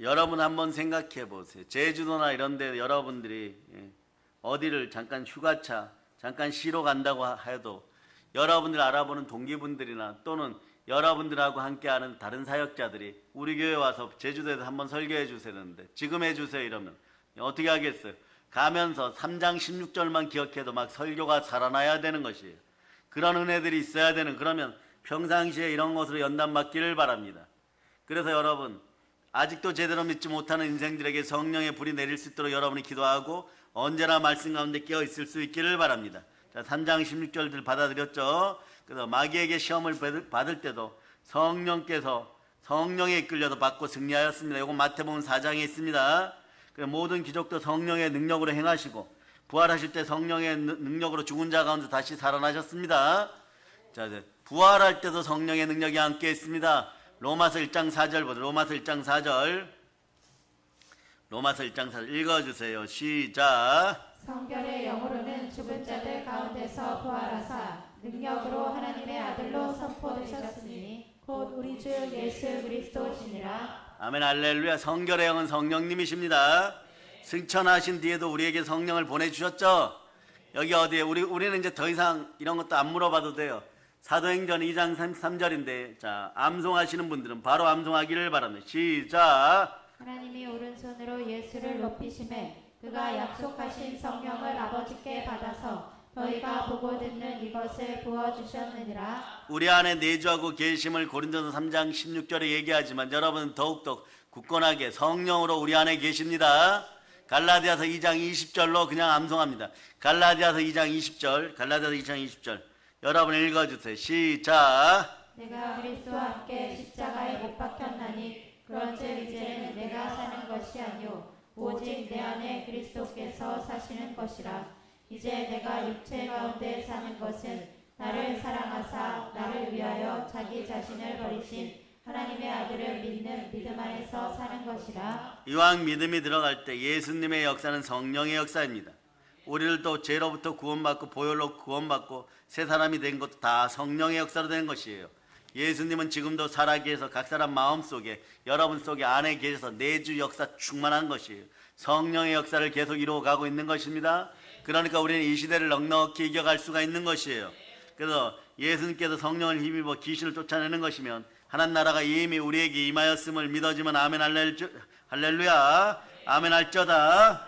여러분 한번 생각해 보세요. 제주도나 이런 데 여러분들이 어디를 잠깐 휴가차, 잠깐 쉬러 간다고 해도 여러분들 알아보는 동기분들이나 또는 여러분들하고 함께하는 다른 사역자들이 우리 교회 와서 제주도에서 한번 설교해 주세요 하는데 지금 해주세요 이러면 어떻게 하겠어요? 가면서 3장 16절만 기억해도 막 설교가 살아나야 되는 것이에요. 그런 은혜들이 있어야 되는, 그러면 평상시에 이런 것으로 연단 받기를 바랍니다. 그래서 여러분 아직도 제대로 믿지 못하는 인생들에게 성령의 불이 내릴 수 있도록 여러분이 기도하고 언제나 말씀 가운데 깨어 있을 수 있기를 바랍니다. 자, 3장 16절들 받아들였죠? 그래서 마귀에게 시험을 받을 때도 성령께서 성령에 이끌려서 받고 승리하였습니다. 이건 마태복음 4장에 있습니다. 그래서 모든 기적도 성령의 능력으로 행하시고 부활하실 때 성령의 능력으로 죽은 자 가운데 다시 살아나셨습니다. 자, 이제 부활할 때도 성령의 능력이 함께 있습니다. 로마서 1장 4절 보세요. 로마서 1장 4절. 로마서 1장 4절 읽어주세요. 시작. 성결의 영으로는 죽은 자들 가운데서 부활하사 능력으로 하나님의 아들로 선포되셨으니 곧 우리 주 예수 그리스도시니라. 아멘 할렐루야. 성결의 영은 성령님이십니다. 승천하신 뒤에도 우리에게 성령을 보내주셨죠. 여기 어디에 우리는 이제 더 이상 이런 것도 안 물어봐도 돼요. 사도행전 2장 33절인데 자, 암송하시는 분들은 바로 암송하기를 바랍니다. 시작. 하나님이 오른손으로 예수를 높이심에 그가 약속하신 성령을 아버지께 받아서 너희가 보고 듣는 이것을 부어주셨느니라. 우리 안에 내주하고 계심을 고린도서 3장 16절에 얘기하지만 여러분은 더욱더 굳건하게 성령으로 우리 안에 계십니다. 갈라디아서 2장 20절로 그냥 암송합니다. 갈라디아서 2장 20절, 갈라디아서 2장 20절 여러분 읽어주세요. 시작. 내가 그리스도와 함께 십자가에 못 박혔나니 그런즉 이제는 내가 사는 것이 아니요 오직 내 안에 그리스도께서 사시는 것이라. 이제 내가 육체 가운데 사는 것은 나를 사랑하사 나를 위하여 자기 자신을 버리신 하나님의 아들을 믿는 믿음 안에서 사는 것이라. 이왕 믿음이 들어갈 때 예수님의 역사는 성령의 역사입니다. 우리를 또 죄로부터 구원받고 보혈로 구원받고 새 사람이 된 것도 다 성령의 역사로 된 것이에요. 예수님은 지금도 살아계셔서 각 사람 마음속에 여러분 속에 안에 계셔서 내주 역사 충만한 것이에요. 성령의 역사를 계속 이루어가고 있는 것입니다. 그러니까 우리는 이 시대를 넉넉히 이겨갈 수가 있는 것이에요. 그래서 예수님께서 성령을 힘입어 귀신을 쫓아내는 것이면 하나님 나라가 이미 우리에게 임하였음을 믿어지면 아멘 할렐루야 아멘 할쩌다.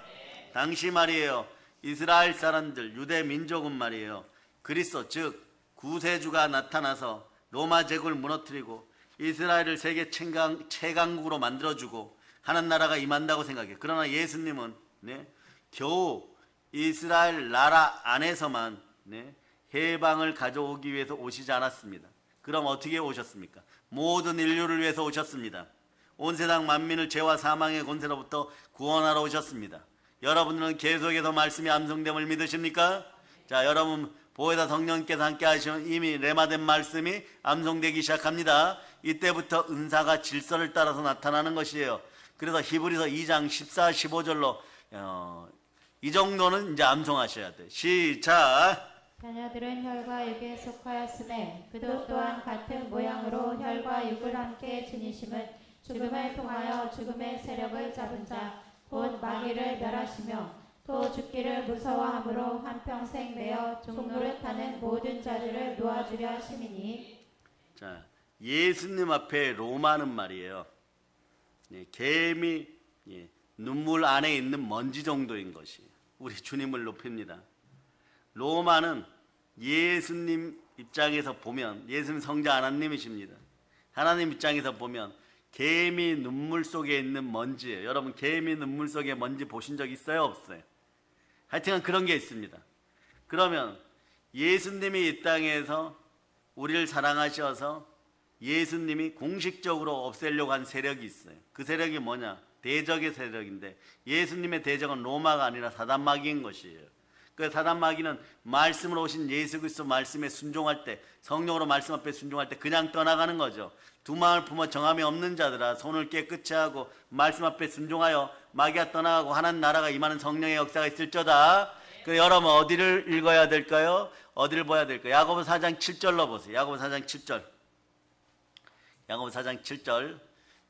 당시 말이에요 이스라엘 사람들 유대 민족은 말이에요 그리스도 즉 구세주가 나타나서 로마 제국을 무너뜨리고 이스라엘을 세계 최강국으로 만들어주고 하나님 나라가 임한다고 생각해요. 그러나 예수님은 겨우 이스라엘 나라 안에서만 해방을 가져오기 위해서 오시지 않았습니다. 그럼 어떻게 오셨습니까? 모든 인류를 위해서 오셨습니다. 온 세상 만민을 죄와 사망의 권세로부터 구원하러 오셨습니다. 여러분들은 계속해서 말씀이 암송됨을 믿으십니까? 자, 여러분 보혜사 성령께서 함께 하시면 이미 레마된 말씀이 암송되기 시작합니다. 이때부터 은사가 질서를 따라서 나타나는 것이에요. 그래서 히브리서 2장 14, 15절로 이 정도는 이제 암송하셔야 돼요. 시작. 자녀들은 혈과 육에 속하였음에 그도 또한 같은 모양으로 혈과 육을 함께 지니심은 죽음을 통하여 죽음의 세력을 잡은 자 곧 마귀를 멸하시며 또 죽기를 무서워함으로 한평생 매어 종노릇하는 모든 자들을 놓아주려 하심이니. 자, 예수님 앞에 로마는 말이에요. 개미 눈물 안에 있는 먼지 정도인 것이 우리 주님을 높입니다. 로마는 예수님 입장에서 보면 예수님 성자 하나님이십니다. 하나님 입장에서 보면 개미 눈물 속에 있는 먼지예요. 여러분 개미 눈물 속에 먼지 보신 적 있어요? 없어요? 하여튼 그런 게 있습니다. 그러면 예수님이 이 땅에서 우리를 사랑하셔서 예수님이 공식적으로 없애려고 한 세력이 있어요. 그 세력이 뭐냐? 대적의 세력인데 예수님의 대적은 로마가 아니라 사단마귀인 것이에요. 그 사단마귀는 말씀으로 오신 예수 그리스도 말씀에 순종할 때, 성령으로 말씀 앞에 순종할 때 그냥 떠나가는 거죠. 두 마음을 품어 정함이 없는 자들아 손을 깨끗이 하고 말씀 앞에 순종하여 마귀가 떠나가고 하나님 나라가 임하는 성령의 역사가 있을저다. 그 여러분 어디를 읽어야 될까요? 어디를 봐야 될까요? 야고보 4장 7절로 보세요. 야고보 4장 7절. 야고보 4장 7절.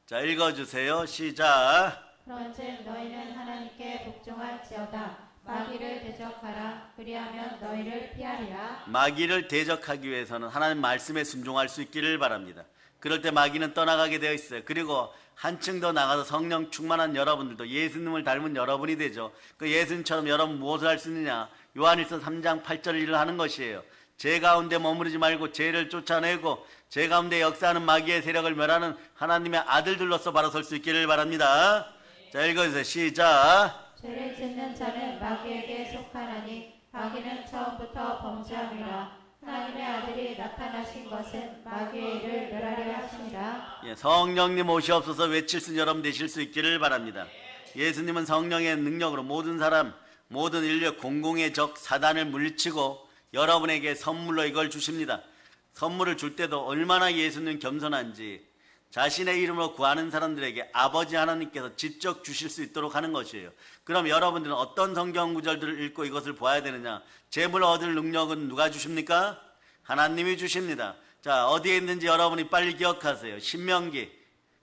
자, 읽어주세요. 시작. 그런즉 너희는 하나님께 복종할지어다. 마귀를 대적하라. 그리하면 너희를 피하리라. 마귀를 대적하기 위해서는 하나님 말씀에 순종할 수 있기를 바랍니다. 그럴 때 마귀는 떠나가게 되어 있어요. 그리고 한층 더 나가서 성령 충만한 여러분들도 예수님을 닮은 여러분이 되죠. 그 예수님처럼 여러분 무엇을 할 수 있느냐? 요한일서 3장 8절 일을 하는 것이에요. 제 가운데 머무르지 말고 죄를 쫓아내고 제 가운데 역사하는 마귀의 세력을 멸하는 하나님의 아들들로서 바로 설 수 있기를 바랍니다. 자, 읽어주세요. 시작. 죄를 짓는 자는 마귀에게 속하나니 마귀는 처음부터 범죄함이라. 하나님의 아들이 나타나신 것은 마귀의 일을 멸하려 하심이라. 성령님 오시옵소서 외칠 수 있는 여러분 되실 수 있기를 바랍니다. 예수님은 성령의 능력으로 모든 사람, 모든 인류 공공의 적 사단을 물리치고 여러분에게 선물로 이걸 주십니다. 선물을 줄 때도 얼마나 예수님 겸손한지 자신의 이름으로 구하는 사람들에게 아버지 하나님께서 직접 주실 수 있도록 하는 것이에요. 그럼 여러분들은 어떤 성경 구절들을 읽고 이것을 보아야 되느냐? 재물 얻을 능력은 누가 주십니까? 하나님이 주십니다. 자, 어디에 있는지 여러분이 빨리 기억하세요. 신명기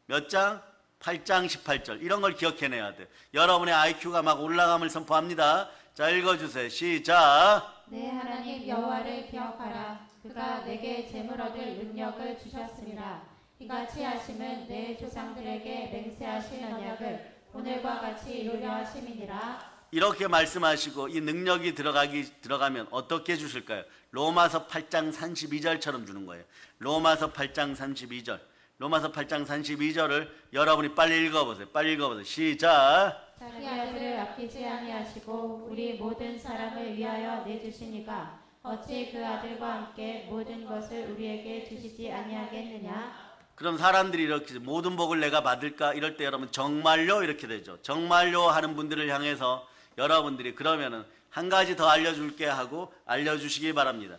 몇 장? 8장 18절. 이런 걸 기억해내야 돼요. 여러분의 IQ가 막 올라감을 선포합니다. 자, 읽어주세요. 시작. 내 하나님 여호와를 기억하라. 그가 내게 재물 얻을 능력을 주셨습니다. 이같이 하심은 내 조상들에게 맹세하신 언약을 오늘과 같이 이루려 하심이니라. 이렇게 말씀하시고 이 능력이 들어가면 어떻게 주실까요? 로마서 8장 32절처럼 주는 거예요. 로마서 8장 32절. 로마서 8장 32절을 여러분이 빨리 읽어보세요. 빨리 읽어보세요. 시작. 자기 아들을 아끼지 아니하시고 우리 모든 사람을 위하여 내주시니가 어찌 그 아들과 함께 모든 것을 우리에게 주시지 아니하겠느냐. 그럼 사람들이 이렇게 모든 복을 내가 받을까? 이럴 때 여러분 정말요? 이렇게 되죠. 정말요 하는 분들을 향해서 여러분들이 그러면은 한 가지 더 알려줄게 하고 알려주시기 바랍니다.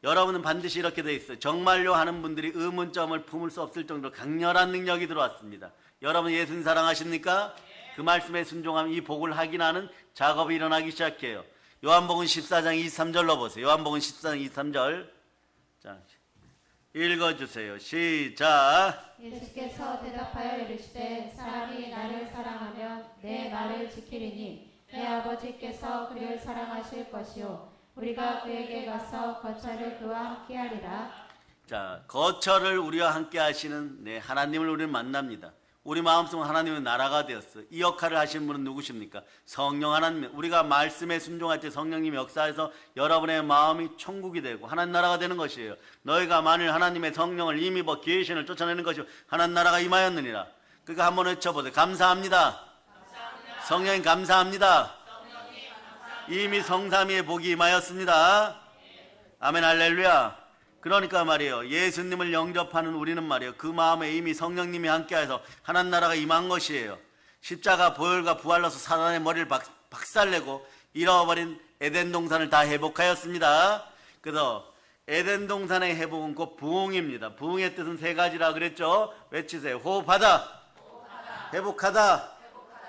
여러분은 반드시 이렇게 돼 있어요. 정말요 하는 분들이 의문점을 품을 수 없을 정도로 강렬한 능력이 들어왔습니다. 여러분 예수님 사랑하십니까? 그 말씀에 순종하면 이 복을 확인하는 작업이 일어나기 시작해요. 요한복음 14장 23절로 보세요. 요한복음 14장 23절. 자, 읽어주세요. 시작. 예수께서 대답하여 이르시되 사람이 나를 사랑하면 내 말을 지키리니 내 아버지께서 그를 사랑하실 것이요 우리가 그에게 가서 거처를 그와 함께 하리라. 자, 거처를 우리와 함께 하시는 하나님을 우리는 만납니다. 우리 마음속은 하나님의 나라가 되었어요. 이 역할을 하시는 분은 누구십니까? 성령 하나님. 우리가 말씀에 순종할 때 성령님의 역사에서 여러분의 마음이 천국이 되고 하나님 나라가 되는 것이에요. 너희가 만일 하나님의 성령을 힘입어 귀신을 쫓아내는 것이 하나님 나라가 임하였느니라. 그러니까 한번 외쳐보세요. 감사합니다. 성령님 감사합니다. 이미 성삼위의 복이 임하였습니다. 아멘 할렐루야. 그러니까 말이에요. 예수님을 영접하는 우리는 말이에요. 그 마음에 이미 성령님이 함께해서 하나님 나라가 임한 것이에요. 십자가 보혈과 부활로서 사단의 머리를 박살내고 잃어버린 에덴 동산을 다 회복하였습니다. 그래서 에덴 동산의 회복은 곧 부흥입니다. 부흥의 뜻은 세 가지라 그랬죠. 외치세요. 호흡하다, 회복하다.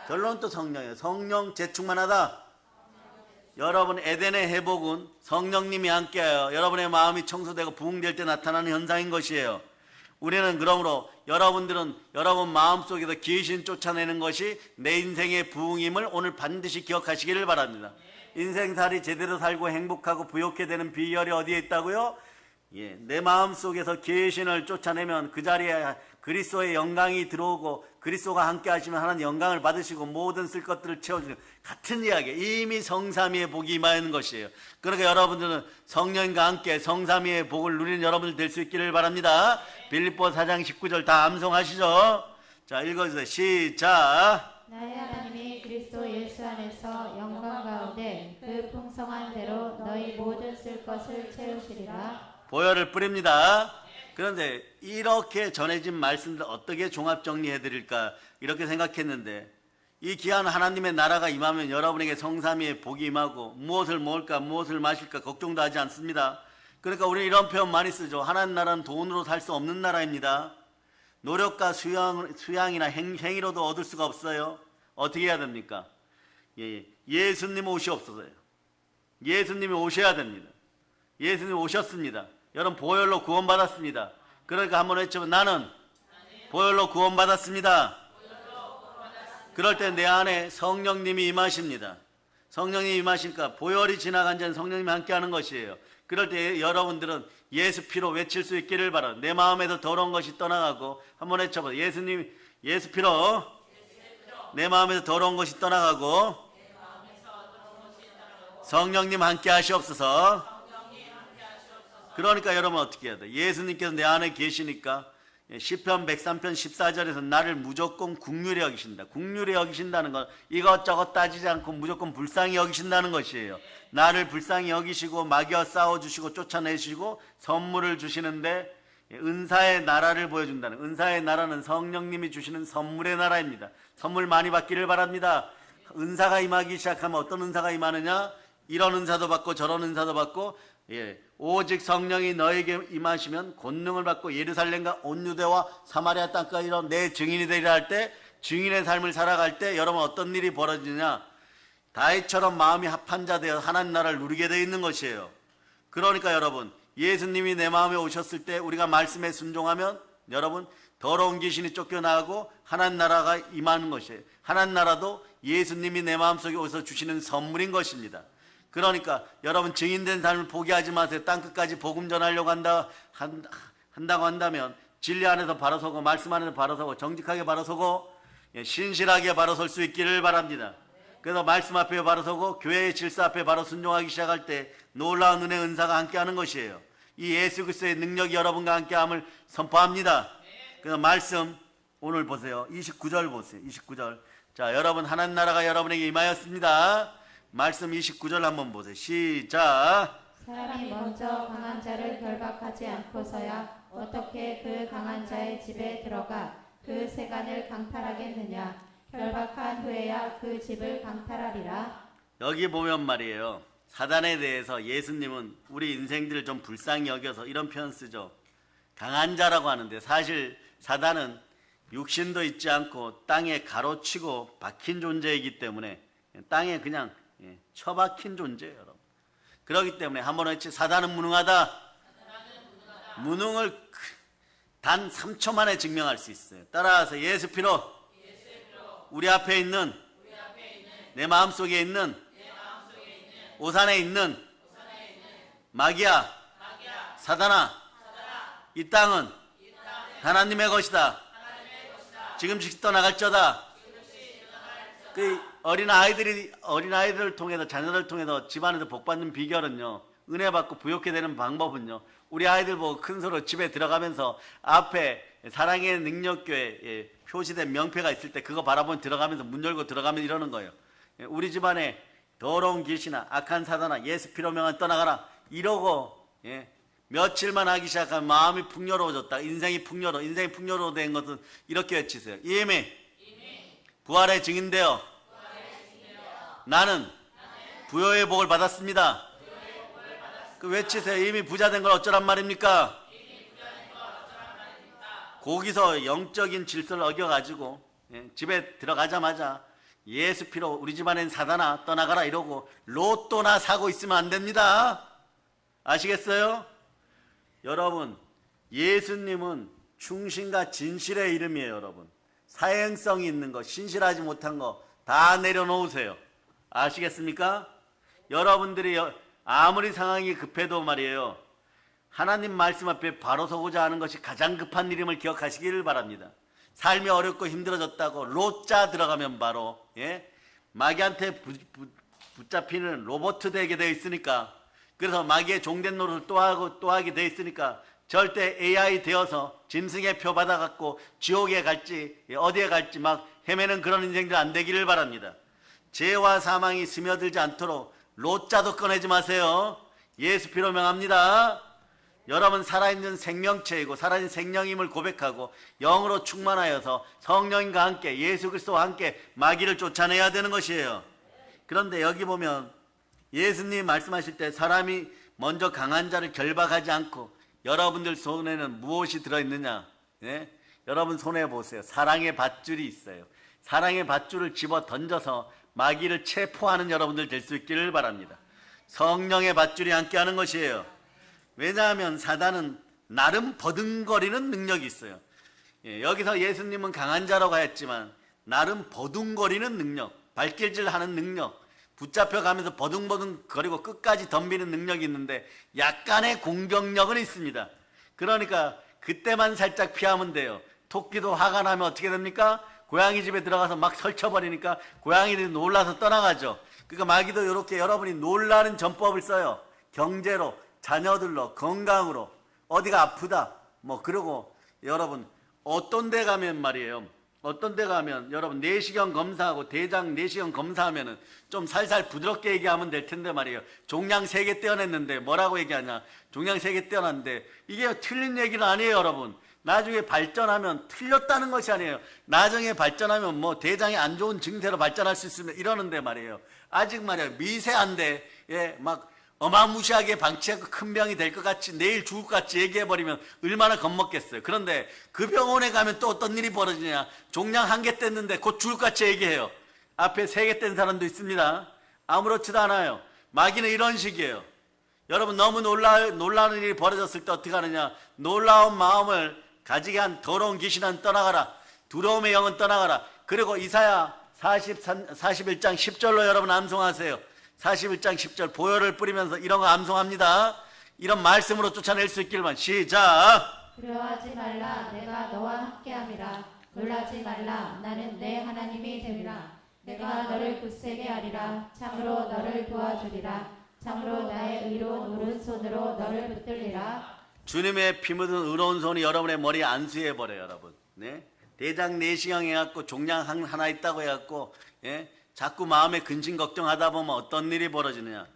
결론은 또 성령이에요. 성령 재충만하다. 여러분 에덴의 회복은 성령님이 함께하여 여러분의 마음이 청소되고 부흥될 때 나타나는 현상인 것이에요. 우리는 그러므로 여러분들은 여러분 마음속에서 귀신 쫓아내는 것이 내 인생의 부흥임을 오늘 반드시 기억하시기를 바랍니다. 인생살이 제대로 살고 행복하고 부욕해 되는 비결이 어디에 있다고요? 예, 내 마음속에서 귀신을 쫓아내면 그 자리에 그리스도의 영광이 들어오고 그리스도가 함께 하시면 하나님 영광을 받으시고 모든 쓸 것들을 채워주는 같은 이야기. 이미 성삼위의 복이 임하는 것이에요. 그러니까 여러분들은 성령과 함께 성삼위의 복을 누리는 여러분들 될 수 있기를 바랍니다. 빌립보 4장 19절 다 암송하시죠. 자, 읽어주세요. 시작. 나의 하나님이 그리스도 예수 안에서 영광 가운데 그 풍성한 대로 너희 모든 쓸 것을 채우시리라. 보혈을 뿌립니다. 그런데 이렇게 전해진 말씀들 어떻게 종합 정리해 드릴까 이렇게 생각했는데, 이 귀한 하나님의 나라가 임하면 여러분에게 성삼위의 복이 임하고 무엇을 먹을까 무엇을 마실까 걱정도 하지 않습니다. 그러니까 우리는 이런 표현 많이 쓰죠. 하나님 나라는 돈으로 살 수 없는 나라입니다. 노력과 수양이나 행위로도 얻을 수가 없어요. 어떻게 해야 됩니까? 예수님 오시옵소서요. 예수님이 오셔야 됩니다. 예수님이 오셨습니다. 여러분 보혈로 구원받았습니다. 그러니까 한번 외쳐보면 나는 보혈로 구원받았습니다. 그럴 때 내 안에 성령님이 임하십니다. 성령님이 임하시니까 보혈이 지나간 자는 성령님이 함께하는 것이에요. 그럴 때 여러분들은 예수 피로 외칠 수 있기를 바랍니다. 내 마음에서 더러운 것이 떠나가고, 한번 외쳐보세요. 예수님, 예수 피로 내 마음에서 더러운 것이 떠나가고 성령님 함께 하시옵소서. 그러니까 여러분 어떻게 해야 돼? 예수님께서 내 안에 계시니까 시편 103편 14절에서 나를 무조건 긍휼히 여기신다. 긍휼히 여기신다는 건 이것저것 따지지 않고 무조건 불쌍히 여기신다는 것이에요. 나를 불쌍히 여기시고 마귀와 싸워주시고 쫓아내시고 선물을 주시는데 은사의 나라를 보여준다는, 은사의 나라는 성령님이 주시는 선물의 나라입니다. 선물 많이 받기를 바랍니다. 은사가 임하기 시작하면 어떤 은사가 임하느냐? 이런 은사도 받고 저런 은사도 받고, 오직 성령이 너에게 임하시면 권능을 받고 예루살렘과 온 유대와 사마리아 땅까지 이런 내 증인이 되리라 할 때, 증인의 삶을 살아갈 때 여러분 어떤 일이 벌어지느냐? 다윗처럼 마음이 합한 자 되어 하나님 나라를 누리게 되어 있는 것이에요. 그러니까 여러분 예수님이 내 마음에 오셨을 때 우리가 말씀에 순종하면 여러분 더러운 귀신이 쫓겨나고 하나님 나라가 임하는 것이에요. 하나님 나라도 예수님이 내 마음속에 오셔서 주시는 선물인 것입니다. 그러니까 여러분 증인된 삶을 포기하지 마세요. 땅끝까지 복음 전하려고 한다고 한다면 진리 안에서 바로 서고 말씀 안에서 바로 서고 정직하게 바로 서고 신실하게 바로 설 수 있기를 바랍니다. 그래서 말씀 앞에 바로 서고 교회의 질서 앞에 바로 순종하기 시작할 때 놀라운 은혜 은사가 함께하는 것이에요. 이 예수 그리스도의 능력이 여러분과 함께함을 선포합니다. 그래서 말씀 오늘 보세요. 29절 보세요. 29절. 자, 여러분 하나님 나라가 여러분에게 임하였습니다. 말씀 29절 한번 보세요. 시작. 사람이 먼저 강한 자를 결박하지 않고서야 어떻게 그 강한 자의 집에 들어가 그 세간을 강탈하겠느냐. 결박한 후에야 그 집을 강탈하리라. 여기 보면 말이에요. 사단에 대해서 예수님은 우리 인생들을 좀 불쌍히 여겨서 이런 표현 쓰죠. 강한 자라고 하는데 사실 사단은 육신도 있지 않고 땅에 가로치고 박힌 존재이기 때문에 땅에 그냥 처박힌 존재예요. 여러분. 그렇기 때문에 한번 외치 사단은 무능하다. 무능을 단 3초 만에 증명할 수 있어요. 따라서 예수 피로 우리 앞에 있는 내 마음속에 있는 오산에 있는 마귀야 사단아 이 땅은 하나님의 것이다. 지금씩 떠나갈저다. 그 어린아이들을 통해서 자녀들을 통해서 집안에서 복받는 비결은요, 은혜 받고 부욕해 되는 방법은요, 우리 아이들 보고 큰 소리로 집에 들어가면서 앞에 사랑의 능력교회 표시된 명패가 있을 때 그거 바라보면 들어가면서 문 열고 들어가면 이러는 거예요. 우리 집안에 더러운 귀신아 악한 사단아 예수 피로 명한 떠나가라 이러고 며칠만 하기 시작하면 마음이 풍요로워졌다. 인생이 풍요로워 된 것은 이렇게 외치세요. 이미 부활의 증인되어 나는 부여의 복을 받았습니다. 그 외치세요. 이미 부자 된 걸 어쩌란 말입니까? 거기서 영적인 질서를 어겨가지고 집에 들어가자마자 예수 피로 우리 집안엔 사단아 떠나가라 이러고 로또나 사고 있으면 안 됩니다. 아시겠어요? 여러분 예수님은 충신과 진실의 이름이에요, 여러분. 사행성이 있는 거, 신실하지 못한 거 다 내려놓으세요. 아시겠습니까? 여러분들이 아무리 상황이 급해도 말이에요, 하나님 말씀 앞에 바로 서고자 하는 것이 가장 급한 일임을 기억하시기를 바랍니다. 삶이 어렵고 힘들어졌다고 로짜 들어가면 바로 마귀한테 붙잡히는 로봇 되게 되어 있으니까, 그래서 마귀의 종된 노릇을 또 하게 되어 있으니까 절대 AI 되어서 짐승의 표 받아갖고 지옥에 갈지 어디에 갈지 막 헤매는 그런 인생들 안 되기를 바랍니다. 죄와 사망이 스며들지 않도록 로짜도 꺼내지 마세요. 예수 피로 명합니다. 여러분 살아있는 생명체이고 살아있는 생명임을 고백하고 영으로 충만하여서 성령님과 함께 예수 그리스도와 함께 마귀를 쫓아내야 되는 것이에요. 그런데 여기 보면 예수님 말씀하실 때 사람이 먼저 강한 자를 결박하지 않고 여러분들 손에는 무엇이 들어있느냐? 여러분 손에 보세요. 사랑의 밧줄이 있어요. 사랑의 밧줄을 집어 던져서 마귀를 체포하는 여러분들 될 수 있기를 바랍니다. 성령의 밧줄이 함께하는 것이에요. 왜냐하면 사단은 나름 버둥거리는 능력이 있어요. 여기서 예수님은 강한 자라고 했지만 나름 버둥거리는 능력, 발길질하는 능력, 붙잡혀가면서 버둥버둥거리고 끝까지 덤비는 능력이 있는데 약간의 공격력은 있습니다. 그러니까 그때만 살짝 피하면 돼요. 토끼도 화가 나면 어떻게 됩니까? 고양이 집에 들어가서 막 설쳐버리니까 고양이들이 놀라서 떠나가죠. 그러니까 마귀도 이렇게 여러분이 놀라는 전법을 써요. 경제로, 자녀들로, 건강으로, 어디가 아프다 그러고 여러분 어떤 데 가면 말이에요, 어떤 데 가면 여러분 내시경 검사하고 대장 내시경 검사하면은 좀 살살 부드럽게 얘기하면 될 텐데 말이에요. 종양 3개 떼어냈는데 뭐라고 얘기하냐? 종양 3개 떼어놨는데 이게 틀린 얘기는 아니에요, 여러분. 나중에 발전하면 틀렸다는 것이 아니에요. 나중에 발전하면 대장이 안 좋은 증세로 발전할 수 있으면 이러는데 말이에요. 아직 말이에요. 미세한데 막 어마무시하게 방치하고 큰 병이 될 것 같이 내일 죽을 것 같이 얘기해버리면 얼마나 겁먹겠어요. 그런데 그 병원에 가면 또 어떤 일이 벌어지냐? 종양 1개 뗐는데 곧 죽을 것 같이 얘기해요. 앞에 3개 뗀 사람도 있습니다. 아무렇지도 않아요. 마귀는 이런 식이에요. 여러분 너무 놀라는 일이 벌어졌을 때 어떻게 하느냐? 놀라운 마음을 가지게 한 더러운 귀신은 떠나가라. 두려움의 영은 떠나가라. 그리고 이사야 41장 10절로 여러분 암송하세요. 41장 10절 보혈을 뿌리면서 이런 거 암송합니다. 이런 말씀으로 쫓아낼 수 있기를만. 시작. 두려워하지 말라. 내가 너와 함께함이라. 놀라지 말라. 나는 내 하나님이 됨이라. 내가 너를 굳세게 하리라. 참으로 너를 도와주리라. 참으로 나의 의로운 오른손으로 너를 붙들리라. 주님의 피 묻은 의로운 손이 여러분의 머리에 안수해버려요, 여러분. 대장 내시경 해갖고 종양 하나 있다고 해갖고 자꾸 마음에 근심 걱정하다 보면 어떤 일이 벌어지느냐?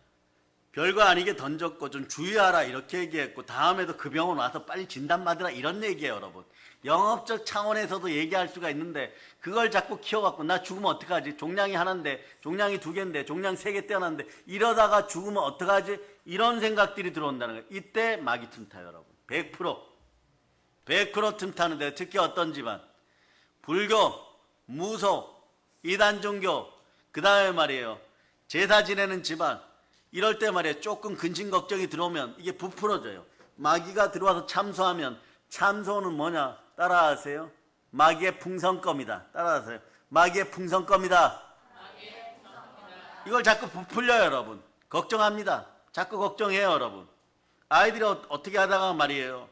별거 아니게 던졌고 좀 주의하라 이렇게 얘기했고 다음에도 그 병원 와서 빨리 진단받으라 이런 얘기예요, 여러분. 영업적 차원에서도 얘기할 수가 있는데 그걸 자꾸 키워갖고 나 죽으면 어떡하지? 종양이 하나인데 종양이 2개인데 종양 3개 떼어놨는데 이러다가 죽으면 어떡하지? 이런 생각들이 들어온다는 거예요. 이때 마귀 틈타요, 여러분. 100% 틈타는데 특히 어떤 집안? 불교, 무속, 이단 종교, 그 다음에 말이에요, 제사 지내는 집안, 이럴 때 말이에요, 조금 근심 걱정이 들어오면 이게 부풀어져요. 마귀가 들어와서 참소하면, 참소는 뭐냐? 따라하세요. 마귀의 풍선껌이다. 따라하세요. 마귀의 풍선껌이다. 이걸 자꾸 부풀려요, 여러분. 걱정합니다. 자꾸 걱정해요, 여러분. 아이들이 어떻게 하다가 말이에요,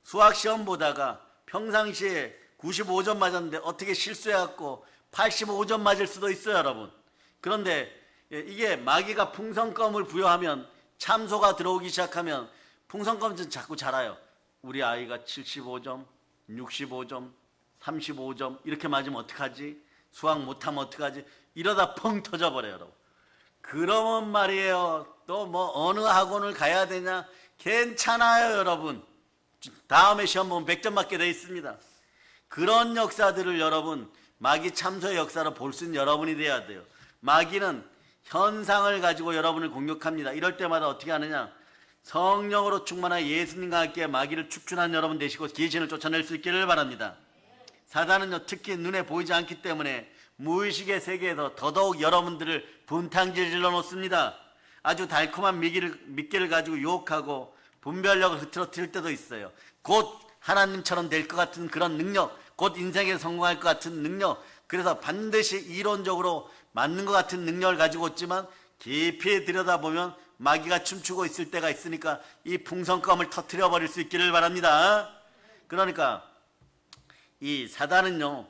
수학 시험 보다가 평상시에 95점 맞았는데 어떻게 실수해갖고 85점 맞을 수도 있어요, 여러분. 그런데 이게 마귀가 풍선껌을 부여하면, 참소가 들어오기 시작하면 풍선껌은 자꾸 자라요. 우리 아이가 75점, 65점, 35점 이렇게 맞으면 어떡하지? 수학 못하면 어떡하지? 이러다 펑 터져버려요, 여러분. 그러면 말이에요, 또 어느 학원을 가야 되냐? 괜찮아요, 여러분. 다음에 시험 보면 100점 맞게 돼 있습니다. 그런 역사들을 여러분, 마귀 참소의 역사로 볼 수 있는 여러분이 돼야 돼요. 마귀는 현상을 가지고 여러분을 공격합니다. 이럴 때마다 어떻게 하느냐? 성령으로 충만한 예수님과 함께 마귀를 축출한 여러분 되시고 귀신을 쫓아낼 수 있기를 바랍니다. 사단은요, 특히 눈에 보이지 않기 때문에 무의식의 세계에서 더더욱 여러분들을 분탕질질러 놓습니다. 아주 달콤한 미끼를 가지고 유혹하고 분별력을 흐트러뜨릴 때도 있어요. 곧 하나님처럼 될 것 같은 그런 능력, 곧 인생에 성공할 것 같은 능력, 그래서 반드시 이론적으로 맞는 것 같은 능력을 가지고 있지만 깊이 들여다보면 마귀가 춤추고 있을 때가 있으니까 이 풍선껌을 터뜨려 버릴 수 있기를 바랍니다. 그러니까 이 사단은요,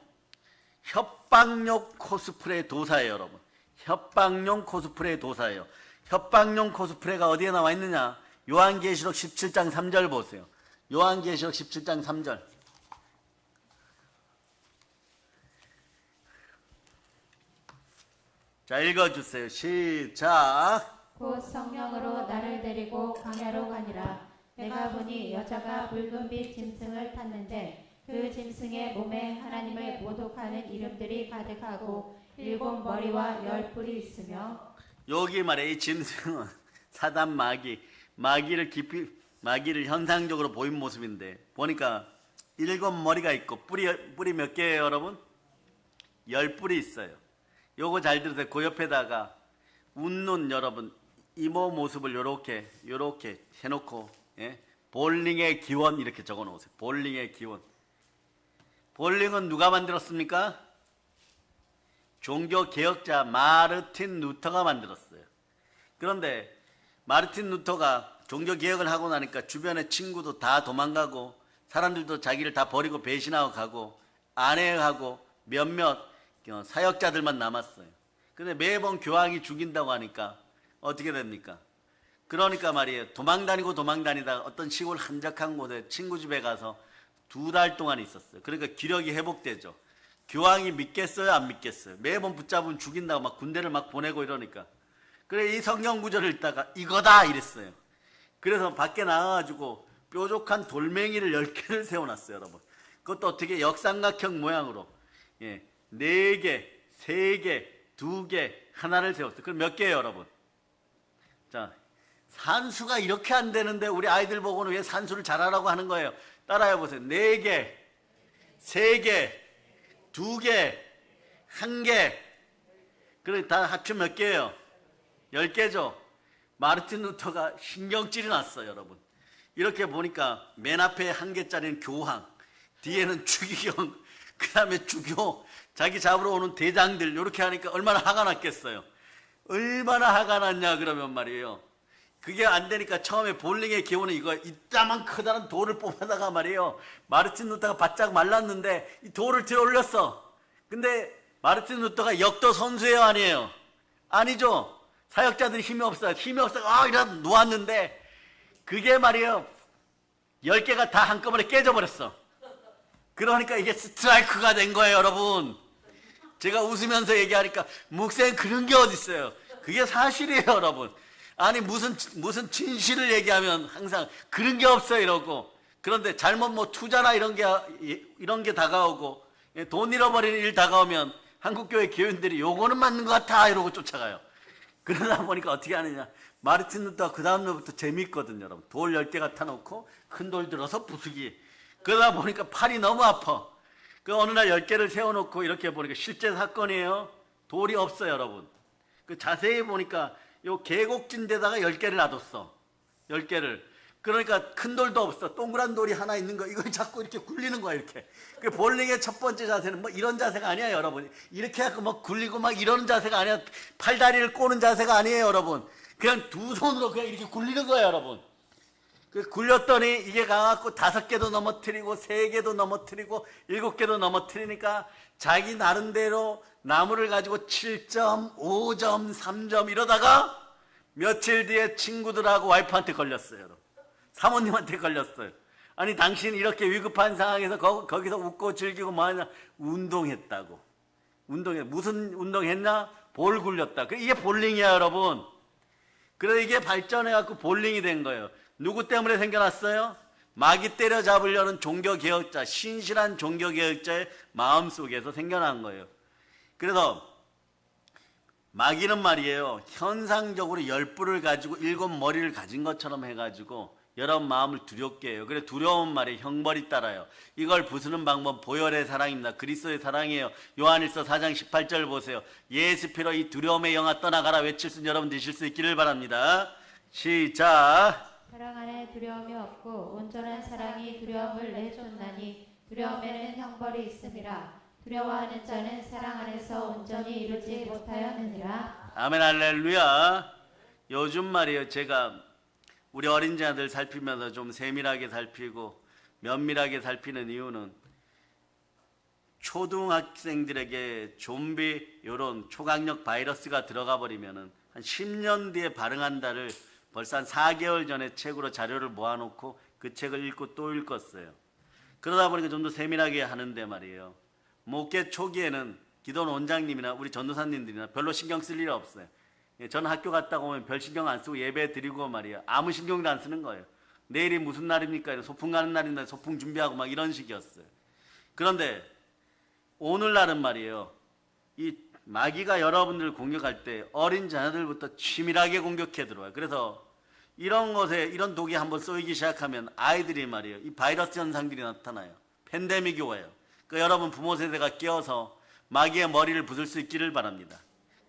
협박용 코스프레 도사예요, 여러분. 협박용 코스프레 도사예요. 협박용 코스프레가 어디에 나와 있느냐? 요한계시록 17장 3절 보세요. 요한계시록 17장 3절. 자, 읽어주세요. 시작. 곧 성령으로 나를 데리고 광야로 가니라. 내가 보니 여자가 붉은 빛 짐승을 탔는데 그 짐승의 몸에 하나님을 모독하는 이름들이 가득하고 7 머리와 10 뿔이 있으며. 여기 말해 이 짐승은 사단 마귀를 현상적으로 보인 모습인데 보니까 7 머리가 있고 뿔이 몇 개예요, 여러분? 10뿔이 있어요. 요거 잘 들으세요. 그 옆에다가 웃는 여러분 이모 모습을 요렇게 해놓고, 예? 볼링의 기원 이렇게 적어 놓으세요. 볼링의 기원. 볼링은 누가 만들었습니까? 종교 개혁자 마르틴 루터가 만들었어요. 그런데 마르틴 루터가 종교 개혁을 하고 나니까 주변의 친구도 다 도망가고 사람들도 자기를 다 버리고 배신하고 가고 아내하고 몇몇 사역자들만 남았어요. 근데 매번 교황이 죽인다고 하니까 어떻게 됩니까? 그러니까 말이에요. 도망다니다가 어떤 시골 한적한 곳에 친구 집에 가서 2달 동안 있었어요. 그러니까 기력이 회복되죠. 교황이 믿겠어요, 안 믿겠어요? 매번 붙잡으면 죽인다고 막 군대를 막 보내고 이러니까. 그래 이 성경 구절을 읽다가 이거다 이랬어요. 그래서 밖에 나가가지고 뾰족한 돌멩이를 10개를 세워놨어요, 여러분. 그것도 어떻게 역삼각형 모양으로, 예, 4개, 3개, 2개, 하나를 세웠어요. 그럼 몇 개예요, 여러분? 자, 산수가 이렇게 안 되는데 우리 아이들 보고는 왜 산수를 잘하라고 하는 거예요? 따라해 보세요. 4개, 3개, 2개, 1개. 그래 다 합치면 몇 개예요? 10개죠. 마르틴 루터가 신경질이 났어요, 여러분. 이렇게 보니까 맨 앞에 1개짜리는 교황, 뒤에는 추기경, 그 다음에 주교, 자기 잡으러 오는 대장들 이렇게 하니까 얼마나 화가 났겠어요. 얼마나 화가 났냐 그러면 말이에요. 그게 안 되니까 처음에 볼링의 기원은 이거 이따만 커다란 돌을 뽑아다가 말이에요. 마르틴 루터가 바짝 말랐는데 이 돌을 들어 올렸어. 근데 마르틴 루터가 역도 선수예요, 아니에요? 아니죠. 사역자들이 힘이 없어요. 이러다 놓았는데 그게 말이에요. 10개가 다 한꺼번에 깨져버렸어. 그러니까 이게 스트라이크가 된 거예요, 여러분. 제가 웃으면서 얘기하니까 목사님 그런 게 어딨어요. 그게 사실이에요, 여러분. 아니 무슨 진실을 얘기하면 항상 그런 게 없어요 이러고. 그런데 잘못 뭐 투자나 이런 게 다가오고 돈 잃어버리는 일 다가오면 한국교회 교인들이 요거는 맞는 것 같아 이러고 쫓아가요. 그러다 보니까 어떻게 하느냐, 마르틴 루터가 그 다음날부터 재미있거든요, 여러분. 돌 10개 갖다 큰 돌 들어서 부수기. 그러다 보니까 팔이 너무 아파. 그 어느 날 10개를 세워놓고 이렇게 보니까 실제 사건이에요. 돌이 없어요, 여러분. 그 자세히 보니까 요 계곡진 데다가 10개를 놔뒀어. 10개를. 그러니까 큰 돌도 없어. 동그란 돌이 하나 있는 거, 이걸 자꾸 이렇게 굴리는 거야, 이렇게. 그 볼링의 첫 번째 자세는 뭐 이런 자세가 아니야, 여러분. 이렇게 하고 막 굴리고 막 이러는 자세가 아니야. 팔다리를 꼬는 자세가 아니에요, 여러분. 그냥 두 손으로 그냥 이렇게 굴리는 거예요, 여러분. 그 굴렸더니 이게 가갖고 5개도 넘어뜨리고 3개도 넘어뜨리고 7개도 넘어뜨리니까 자기 나름대로 나무를 가지고 7점, 5점, 3점 이러다가 며칠 뒤에 친구들하고 와이프한테 걸렸어요. 사모님한테 걸렸어요. 아니 당신 이렇게 위급한 상황에서 거기서 웃고 즐기고 뭐하냐. 운동했다고. 무슨 운동했냐? 볼 굴렸다. 이게 볼링이야, 여러분. 그래서 이게 발전해갖고 볼링이 된 거예요. 누구 때문에 생겨났어요? 마귀 때려잡으려는 종교개혁자, 신실한 종교개혁자의 마음속에서 생겨난 거예요. 그래서 마귀는 말이에요, 현상적으로 10뿔을 가지고 7 머리를 가진 것처럼 해가지고 여러분 마음을 두렵게 해요. 그래 두려운 말에 형벌이 따라요. 이걸 부수는 방법 보혈의 사랑입니다. 그리스도의 사랑이에요. 요한일서 4장 18절 보세요. 예수 피로 이 두려움의 영아 떠나가라 외칠 수 있는 여러분 되실 수 있기를 바랍니다. 시작. 사랑 안에 두려움이 없고 온전한 사랑이 두려움을 내쫓나니 두려움에는 형벌이 있음이라. 두려워하는 자는 사랑 안에서 온전히 이루지 못하였느니라. 아멘 할렐루야. 요즘 말이에요. 제가 우리 어린 자들 살피면서 좀 세밀하게 살피고 면밀하게 살피는 이유는 초등학생들에게 좀비 요런 초강력 바이러스가 들어가 버리면은 한 10년 뒤에 발응한다를 벌써 한 4개월 전에 책으로 자료를 모아놓고 그 책을 읽고 또 읽었어요. 그러다 보니까 좀 더 세밀하게 하는데 말이에요. 목회 초기에는 기도원 원장님이나 우리 전도사님들이나 별로 신경 쓸 일이 없어요. 저는 학교 갔다 오면 별 신경 안 쓰고 예배 드리고 말이에요. 아무 신경도 안 쓰는 거예요. 내일이 무슨 날입니까? 소풍 가는 날인데 소풍 준비하고 막 이런 식이었어요. 그런데 오늘날은 말이에요. 이 마귀가 여러분들을 공격할 때 어린 자녀들부터 치밀하게 공격해 들어와요. 그래서 이런 것에 이런 독이 한번 쏘이기 시작하면 아이들이 말이에요. 이 바이러스 현상들이 나타나요. 팬데믹이 와요. 그러니까 여러분 부모 세대가 깨어서 마귀의 머리를 부술 수 있기를 바랍니다.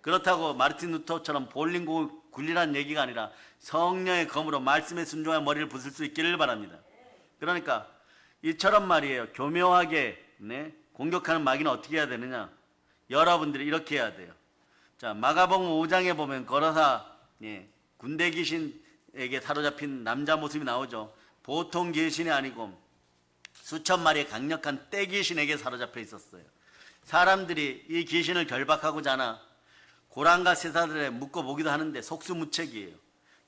그렇다고 마르틴 루터처럼 볼링공을 굴리라는 얘기가 아니라 성령의 검으로 말씀에 순종하여 머리를 부술 수 있기를 바랍니다. 그러니까 이처럼 말이에요. 교묘하게 공격하는 마귀는 어떻게 해야 되느냐? 여러분들이 이렇게 해야 돼요. 자, 마가복음 5장에 보면 거라사 군대 귀신에게 사로잡힌 남자 모습이 나오죠. 보통 귀신이 아니고 수천 마리의 강력한 떼 귀신에게 사로잡혀 있었어요. 사람들이 이 귀신을 결박하고자 하나 고랑과 쇠사슬에 묶어보기도 하는데 속수무책이에요.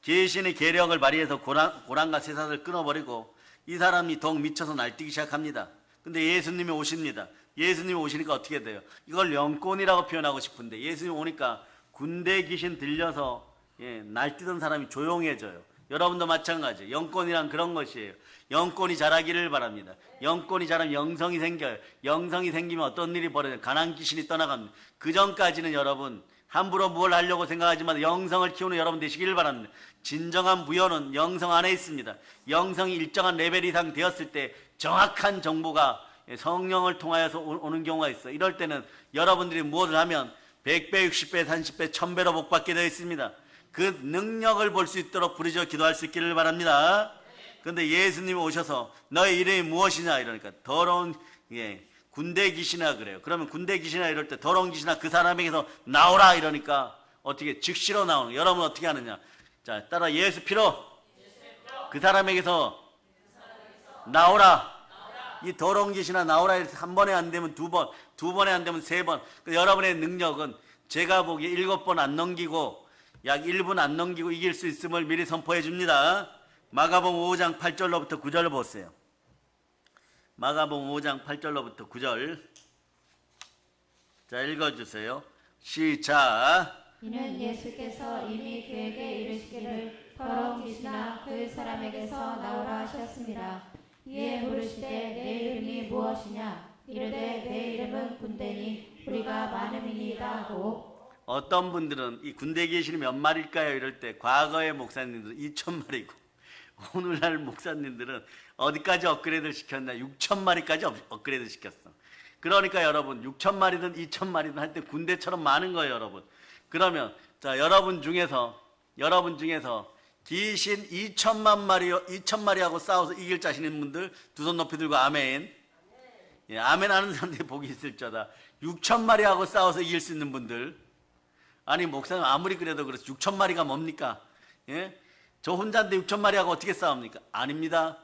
귀신의 계력을 발휘해서 고랑과 쇠사슬을 끊어버리고 이 사람이 더욱 미쳐서 날뛰기 시작합니다. 근데 예수님이 오십니다. 예수님이 오시니까 어떻게 돼요? 이걸 영권이라고 표현하고 싶은데 예수님이 오니까 군대 귀신 들려서 날뛰던 사람이 조용해져요. 여러분도 마찬가지예요. 영권이란 그런 것이에요. 영권이 자라기를 바랍니다. 영권이 자라면 영성이 생겨요. 영성이 생기면 어떤 일이 벌어져요? 가난 귀신이 떠나갑니다. 그 전까지는 여러분 함부로 뭘 하려고 생각하지만 영성을 키우는 여러분 되시기를 바랍니다. 진정한 무효는 영성 안에 있습니다. 영성이 일정한 레벨 이상 되었을 때 정확한 정보가 성령을 통하여서 오는 경우가 있어요. 이럴 때는 여러분들이 무엇을 하면 100배, 60배, 30배, 1000배로 복받게 되어 있습니다. 그 능력을 볼 수 있도록 부르짖어 기도할 수 있기를 바랍니다. 그런데 예수님이 오셔서 너의 이름이 무엇이냐 이러니까 더러운 군대 귀신아 그래요. 그러면 군대 귀신아 이럴 때 더러운 귀신아 그 사람에게서 나오라 이러니까 어떻게 즉시로 나오는 거예요. 여러분 어떻게 하느냐? 자, 따라 예수 피로 그 사람에게서 나오라. 이 더러운 귀신아 나오라 해서 한 번에 안 되면 두 번, 두 번에 안 되면 세 번. 여러분의 능력은 제가 보기에 7번 안 넘기고 약 1분 안 넘기고 이길 수 있음을 미리 선포해 줍니다. 마가복음 5장 8절로부터 9절 보세요. 마가복음 5장 8절로부터 9절. 자, 읽어주세요. 시작. 이는 예수께서 이미 그에게 이르시기를 더러운 귀신아 그 사람에게서 나오라 하셨습니다. 이에 물으시되 내 이름이 무엇이냐? 이르되 내 이름은 군대니 우리가 많음이니이다 하고. 어떤 분들은 이 군대 귀신이 몇 마리일까요? 이럴 때 과거의 목사님들은 2,000마리고 오늘날 목사님들은 어디까지 업그레이드 시켰나? 6,000마리까지 업그레이드 시켰어. 그러니까 여러분 6,000마리든 2,000마리든 할 때 군대처럼 많은 거예요, 여러분. 그러면 자, 여러분 중에서 귀신 2,000마리하고 싸워서 이길 자신 있는 분들 두 손 높이 들고 아멘. 예, 아멘 하는 사람들이 복이 있을 자다. 6,000마리하고 싸워서 이길 수 있는 분들. 아니 목사님 아무리 그래도 그렇지 6,000마리가 뭡니까? 예? 저 혼자인데 6,000마리하고 어떻게 싸웁니까? 아닙니다.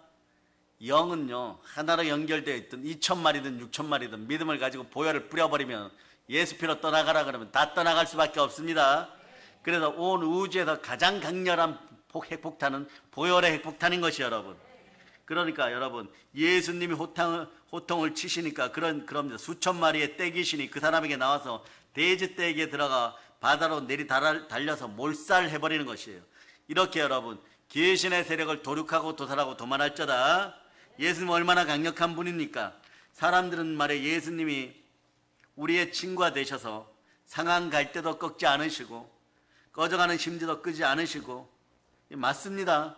영은요 하나로 연결되어 있든 2,000마리든 6,000마리든 믿음을 가지고 보혈을 뿌려버리면 예수 피로 떠나가라 그러면 다 떠나갈 수밖에 없습니다. 그래서 온 우주에서 가장 강렬한 핵폭탄은 보혈의 핵폭탄인 것이 여러분. 그러니까 여러분 예수님이 호통을 치시니까 그럽니다. 수천 마리의 떼귀신이 그 사람에게 나와서 돼지떼에게 들어가 바다로 달려서 몰살해버리는 것이에요. 이렇게 여러분 귀신의 세력을 도륙하고 도살하고 도만할자다. 예수님 얼마나 강력한 분입니까? 사람들은 말해 예수님이 우리의 친구가 되셔서 상한 갈 때도 꺾지 않으시고 꺼져가는 심지도 끄지 않으시고 맞습니다.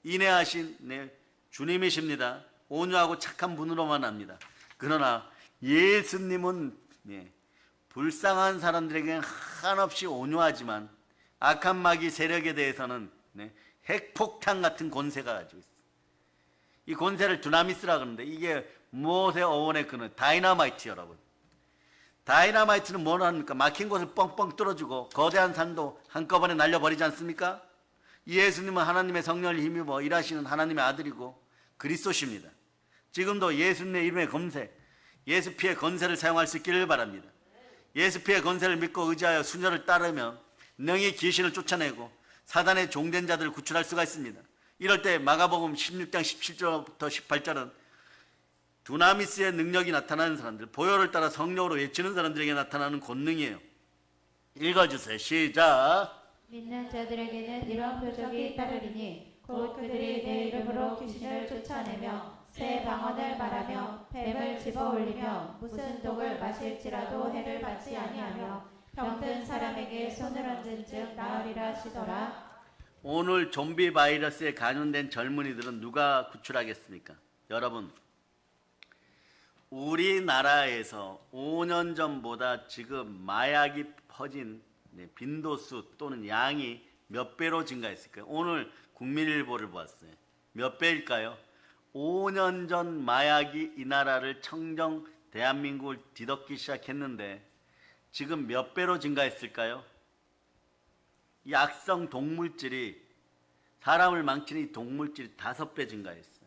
인내하신 주님이십니다. 온유하고 착한 분으로만 합니다. 그러나 예수님은 불쌍한 사람들에게는 한없이 온유하지만 악한 마귀 세력에 대해서는 핵폭탄 같은 권세가 가지고 있어요. 이 권세를 두나미스라 그러는데 이게 무엇의 어원의 근원? 다이너마이트 여러분. 다이너마이트는 뭘 합니까? 막힌 곳을 뻥뻥 뚫어주고 거대한 산도 한꺼번에 날려버리지 않습니까? 예수님은 하나님의 성령을 힘입어 일하시는 하나님의 아들이고 그리스도십니다. 지금도 예수님의 이름의 검세, 예수 피의 권세를 사용할 수 있기를 바랍니다. 예수 피의 권세를 믿고 의지하여 순혈을 따르면 능히 귀신을 쫓아내고 사단의 종된 자들을 구출할 수가 있습니다. 이럴 때 마가복음 16장 17절부터 18절은 두나미스의 능력이 나타나는 사람들, 보혈을 따라 성령으로 외치는 사람들에게 나타나는 권능이에요. 읽어주세요. 시작. 믿는 자들에게는 이런 표적이 따르리니 곧 그들이 내 이름으로 귀신을 쫓아내며 새 방언을 말하며 뱀을 집어 올리며 무슨 독을 마실지라도 해를 받지 아니하며 병든 사람에게 손을 얹은 즉 나으리라 하시더라. 오늘 좀비 바이러스에 감염된 젊은이들은 누가 구출하겠습니까? 여러분, 우리나라에서 5년 전보다 지금 마약이 퍼진 빈도수 또는 양이 몇 배로 증가했을까요? 오늘 국민일보를 보았어요. 몇 배일까요? 5년 전 마약이 이 나라를 청정 대한민국을 뒤덮기 시작했는데 지금 몇 배로 증가했을까요? 이 악성 독물질이 사람을 망치는 이 독물질이 5배 증가했어요.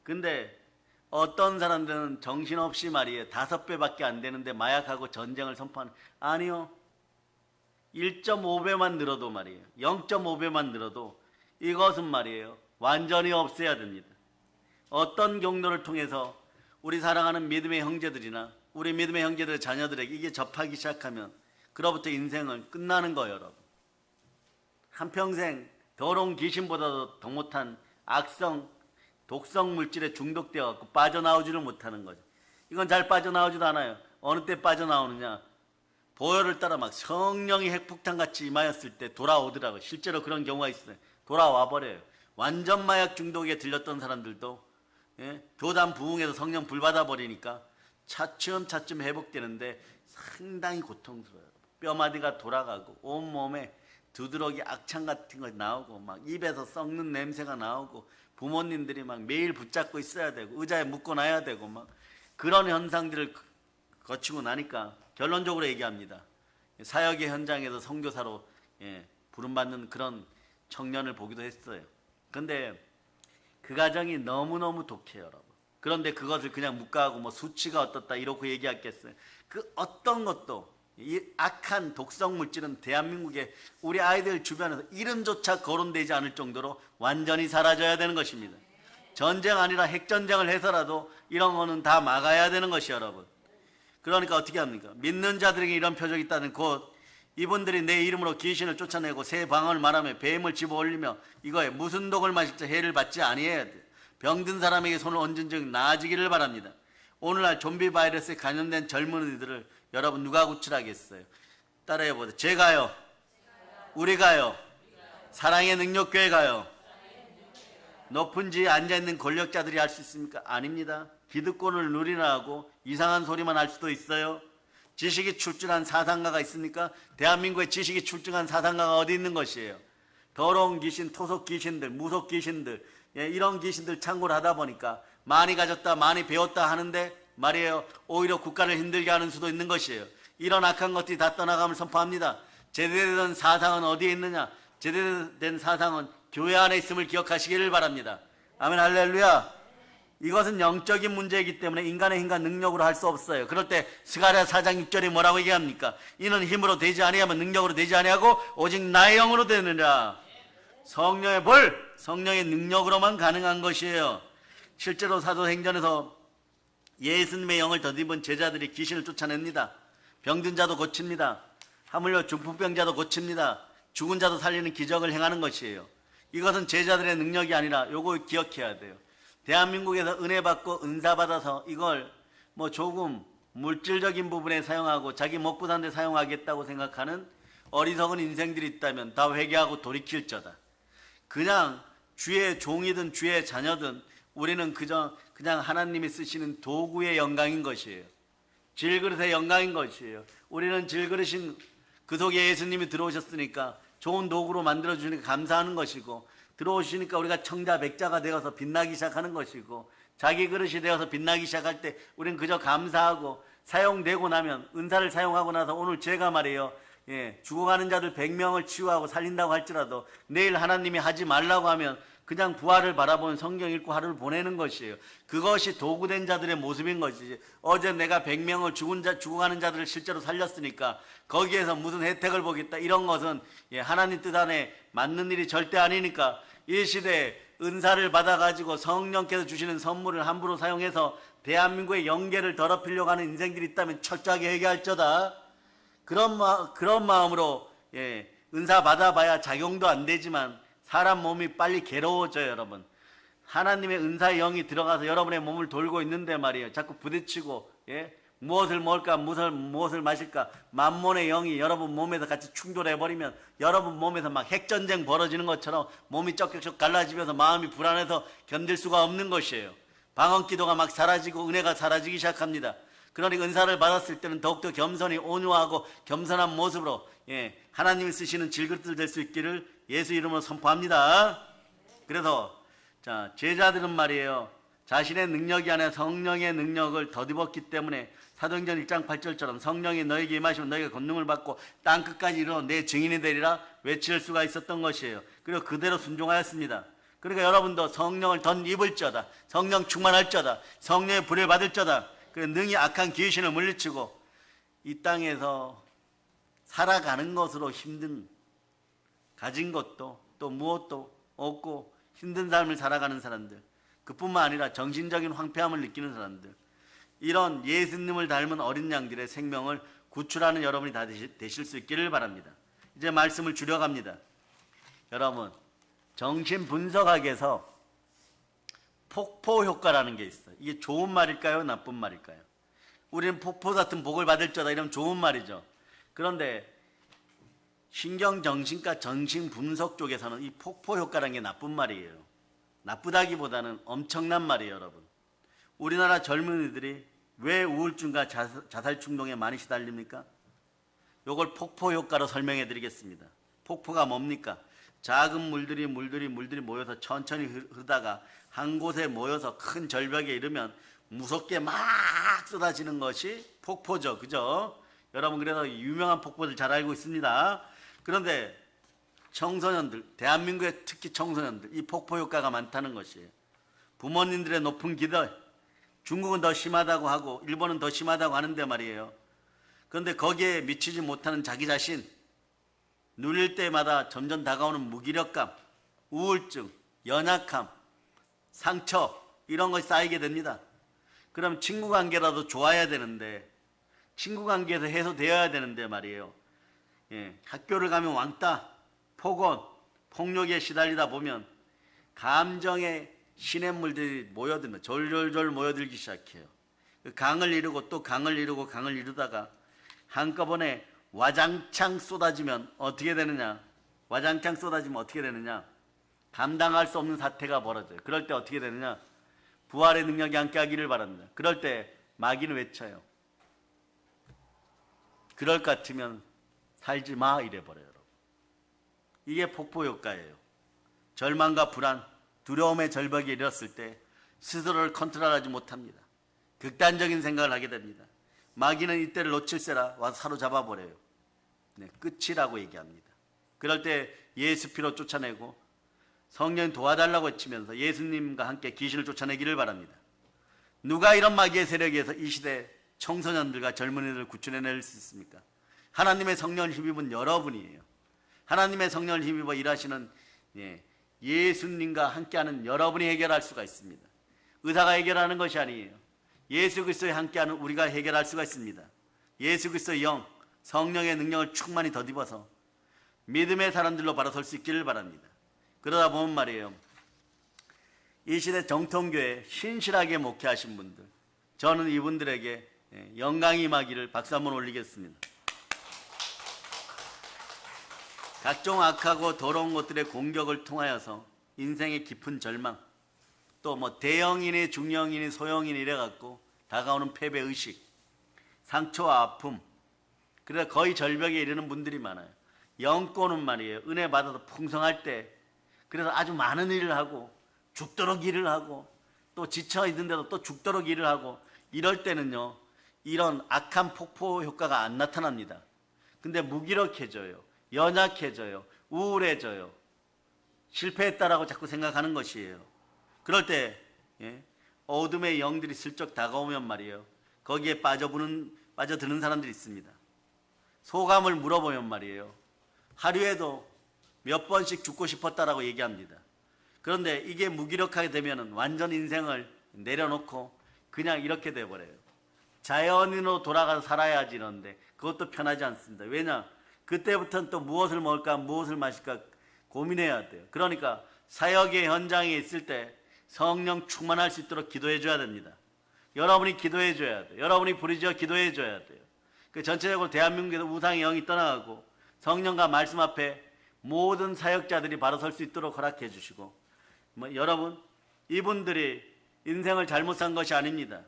근데 어떤 사람들은 정신없이 말이에요. 5배밖에 안 되는데 마약하고 전쟁을 선포하는, 아니요. 1.5배만 늘어도 말이에요. 0.5배만 늘어도 이것은 말이에요. 완전히 없애야 됩니다. 어떤 경로를 통해서 우리 사랑하는 믿음의 형제들이나 우리 믿음의 형제들의 자녀들에게 이게 접하기 시작하면 그로부터 인생은 끝나는 거예요, 여러분. 한평생 더러운 귀신보다도 더 못한 악성 독성 물질에 중독되어 갖고 빠져나오지를 못하는 거죠. 이건 잘 빠져나오지도 않아요. 어느 때 빠져나오느냐? 보혈을 따라 막 성령이 핵폭탄 같이 임하였을 때 돌아오더라고요. 실제로 그런 경우가 있어요. 돌아와 버려요. 완전 마약 중독에 들렸던 사람들도 교단 부흥에서 성령 불 받아 버리니까 차츰차츰 회복되는데 상당히 고통스러워요. 뼈마디가 돌아가고 온몸에 두드러기 악창 같은 거 나오고 막 입에서 썩는 냄새가 나오고 부모님들이 막 매일 붙잡고 있어야 되고 의자에 묶어놔야 되고 막 그런 현상들을 거치고 나니까 결론적으로 얘기합니다. 사역의 현장에서 선교사로 부름받는 그런 청년을 보기도 했어요. 근데 그 가정이 너무너무 독해요, 여러분. 그런데 그것을 그냥 묵과하고 뭐 수치가 어떻다 이러고 얘기하겠어요. 그 어떤 것도 이 악한 독성 물질은 대한민국의 우리 아이들 주변에서 이름조차 거론되지 않을 정도로 완전히 사라져야 되는 것입니다. 전쟁 아니라 핵전쟁을 해서라도 이런 거는 다 막아야 되는 것이 여러분. 그러니까 어떻게 합니까? 믿는 자들에게 이런 표적이 있다는 곧 이분들이 내 이름으로 귀신을 쫓아내고 새 방언을 말하며 뱀을 집어 올리며 이거에 무슨 독을 마실지 해를 받지 아니해야 돼. 병든 사람에게 손을 얹은 즉 나아지기를 바랍니다. 오늘날 좀비 바이러스에 감염된 젊은이들을 여러분 누가 구출하겠어요? 따라해 보세요. 제가요. 우리가요. 사랑의 능력교회 가요. 높은 지에 앉아있는 권력자들이 할 수 있습니까? 아닙니다. 기득권을 누리나하고 이상한 소리만 할 수도 있어요. 지식이 출중한 사상가가 있습니까? 대한민국에 지식이 출중한 사상가가 어디 있는 것이에요? 더러운 귀신, 토속 귀신들, 무속 귀신들, 이런 귀신들 창고를 하다 보니까 많이 가졌다, 많이 배웠다 하는데 말이에요. 오히려 국가를 힘들게 하는 수도 있는 것이에요. 이런 악한 것들이 다 떠나감을 선포합니다. 제대로 된 사상은 어디에 있느냐? 제대로 된 사상은 교회 안에 있음을 기억하시기를 바랍니다. 아멘, 할렐루야. 이것은 영적인 문제이기 때문에 인간의 힘과 능력으로 할 수 없어요. 그럴 때 스가랴 4장 6절에 뭐라고 얘기합니까? 이는 힘으로 되지 아니하면 능력으로 되지 아니하고 오직 나의 영으로 되느니라. 성령의 볼, 성령의 능력으로만 가능한 것이에요. 실제로 사도행전에서 예수님의 영을 덧입은 제자들이 귀신을 쫓아냅니다. 병든 자도 고칩니다. 하물며 중풍병자도 고칩니다. 죽은 자도 살리는 기적을 행하는 것이에요. 이것은 제자들의 능력이 아니라 요거 기억해야 돼요. 대한민국에서 은혜 받고 은사 받아서 이걸 뭐 조금 물질적인 부분에 사용하고 자기 먹고 사는 데 사용하겠다고 생각하는 어리석은 인생들이 있다면 다 회개하고 돌이킬 자다. 그냥 주의 종이든 주의 자녀든 우리는 그냥 하나님이 쓰시는 도구의 영광인 것이에요. 질그릇의 영광인 것이에요. 우리는 질그릇인 그 속에 예수님이 들어오셨으니까 좋은 도구로 만들어주니까 감사하는 것이고 들어오시니까 우리가 청자 백자가 되어서 빛나기 시작하는 것이고, 자기 그릇이 되어서 빛나기 시작할 때 우리는 그저 감사하고, 사용되고 나면, 은사를 사용하고 나서 오늘 제가 말이에요, 죽어가는 자들 100명을 치유하고 살린다고 할지라도 내일 하나님이 하지 말라고 하면 그냥 부활을 바라보는 성경 읽고 하루를 보내는 것이에요. 그것이 도구된 자들의 모습인 것이지, 어제 내가 100명을 죽어가는 자들을 실제로 살렸으니까 거기에서 무슨 혜택을 보겠다, 이런 것은 하나님 뜻 안에 맞는 일이 절대 아니니까, 이 시대에 은사를 받아가지고 성령께서 주시는 선물을 함부로 사용해서 대한민국의 영계를 더럽히려고 하는 인생들이 있다면 철저하게 회개할저다. 그런 마음으로 은사 받아봐야 작용도 안 되지만 사람 몸이 빨리 괴로워져요. 여러분, 하나님의 은사의 영이 들어가서 여러분의 몸을 돌고 있는데 말이에요, 자꾸 부딪히고 무엇을 먹을까, 무엇을 마실까, 만몬의 영이 여러분 몸에서 같이 충돌해버리면 여러분 몸에서 막 핵전쟁 벌어지는 것처럼 몸이 쩍쩍쩍 갈라지면서 마음이 불안해서 견딜 수가 없는 것이에요. 방언기도가 막 사라지고 은혜가 사라지기 시작합니다. 그러니 은사를 받았을 때는 더욱더 겸손히 온유하고 겸손한 모습으로 하나님이 쓰시는 질그릇들 될 수 있기를 예수 이름으로 선포합니다. 그래서 제자들은 말이에요, 자신의 능력이 아니라 성령의 능력을 덧입었기 때문에 사도행전 1장 8절처럼 성령이 너에게 임하시면 너희가 권능을 받고 땅끝까지 이르러 내 증인이 되리라 외칠 수가 있었던 것이에요. 그리고 그대로 순종하였습니다. 그러니까 여러분도 성령을 덧입을저다, 성령 충만할저다, 성령의 불을 받을저다. 그래 능히 악한 귀신을 물리치고 이 땅에서 살아가는 것으로 힘든, 가진 것도 또 무엇도 없고 힘든 삶을 살아가는 사람들, 그뿐만 아니라 정신적인 황폐함을 느끼는 사람들, 이런 예수님을 닮은 어린 양들의 생명을 구출하는 여러분이 다 되실 수 있기를 바랍니다. 이제 말씀을 줄여갑니다. 여러분, 정신분석학에서 폭포 효과라는 게 있어요. 이게 좋은 말일까요, 나쁜 말일까요? 우리는 폭포 같은 복을 받을 자다 이러면 좋은 말이죠. 그런데 신경정신과 정신분석 쪽에서는 이 폭포 효과라는 게 나쁜 말이에요. 나쁘다기보다는 엄청난 말이에요. 여러분, 우리나라 젊은이들이 왜 우울증과 자살 충동에 많이 시달립니까? 이걸 폭포 효과로 설명해 드리겠습니다. 폭포가 뭡니까? 작은 물들이 모여서 천천히 흐르다가 한 곳에 모여서 큰 절벽에 이르면 무섭게 막 쏟아지는 것이 폭포죠. 그죠? 여러분, 그래서 유명한 폭포들 잘 알고 있습니다. 그런데 청소년들, 대한민국의 특히 청소년들, 이 폭포 효과가 많다는 것이에요. 부모님들의 높은 기대, 중국은 더 심하다고 하고 일본은 더 심하다고 하는데 말이에요. 그런데 거기에 미치지 못하는 자기 자신, 누릴 때마다 점점 다가오는 무기력감, 우울증, 연약함, 상처, 이런 것이 쌓이게 됩니다. 그럼 친구 관계라도 좋아야 되는데, 친구 관계에서 해소되어야 되는데 말이에요. 학교를 가면 왕따, 폭언, 폭력에 시달리다 보면 감정의 시냇물들이 모여들면 졸졸졸 모여들기 시작해요. 강을 이루고 또 강을 이루고 강을 이루다가 한꺼번에 와장창 쏟아지면 어떻게 되느냐? 와장창 쏟아지면 어떻게 되느냐? 감당할 수 없는 사태가 벌어져요. 그럴 때 어떻게 되느냐? 부활의 능력이 함께하기를 바랍니다. 그럴 때 마귀는 외쳐요. 그럴 것 같으면 살지 마, 이래버려요. 여러분, 이게 폭포 효과예요. 절망과 불안, 두려움의 절벽에 이르렀을 때 스스로를 컨트롤하지 못합니다. 극단적인 생각을 하게 됩니다. 마귀는 이때를 놓칠세라 와서 사로잡아 버려요. 끝이라고 얘기합니다. 그럴 때 예수 피로 쫓아내고 성령 도와달라고 외치면서 예수님과 함께 귀신을 쫓아내기를 바랍니다. 누가 이런 마귀의 세력에서 이 시대 청소년들과 젊은이들을 구출해낼 수 있습니까? 하나님의 성령을 힘입은 여러분이에요. 하나님의 성령을 힘입어 일하시는 예수님과 함께하는 여러분이 해결할 수가 있습니다. 의사가 해결하는 것이 아니에요. 예수 그리스도에 함께하는 우리가 해결할 수가 있습니다. 예수 그리스도의 영, 성령의 능력을 충만히 덧입어서 믿음의 사람들로 바로 설 수 있기를 바랍니다. 그러다 보면 말이에요, 이 시대 정통교회 신실하게 목회하신 분들, 저는 이분들에게 영광이 임하기를 박수 한번 올리겠습니다. 각종 악하고 더러운 것들의 공격을 통하여서 인생의 깊은 절망, 또 대형이니 중형이니 소형이니 이래갖고 다가오는 패배의식, 상처와 아픔, 그래서 거의 절벽에 이르는 분들이 많아요. 영권은 말이에요, 은혜 받아서 풍성할 때 그래서 아주 많은 일을 하고 죽도록 일을 하고 또 지쳐 있는데도 또 죽도록 일을 하고 이럴 때는요, 이런 악한 폭포 효과가 안 나타납니다. 근데 무기력해져요, 연약해져요, 우울해져요, 실패했다라고 자꾸 생각하는 것이에요. 그럴 때 어둠의 영들이 슬쩍 다가오면 말이에요, 거기에 빠져드는 사람들이 있습니다. 소감을 물어보면 말이에요, 하루에도 몇 번씩 죽고 싶었다라고 얘기합니다. 그런데 이게 무기력하게 되면 완전 인생을 내려놓고 그냥 이렇게 돼버려요. 자연인으로 돌아가서 살아야지 이러는데 그것도 편하지 않습니다. 왜냐? 그때부터는 또 무엇을 먹을까 무엇을 마실까 고민해야 돼요. 그러니까 사역의 현장에 있을 때 성령 충만할 수 있도록 기도해 줘야 됩니다. 여러분이 기도해 줘야 돼요. 여러분이 부르짖어 기도해 줘야 돼요. 그 전체적으로 대한민국에서 우상의 영이 떠나가고 성령과 말씀 앞에 모든 사역자들이 바로 설 수 있도록 허락해 주시고, 여러분, 이분들이 인생을 잘못 산 것이 아닙니다.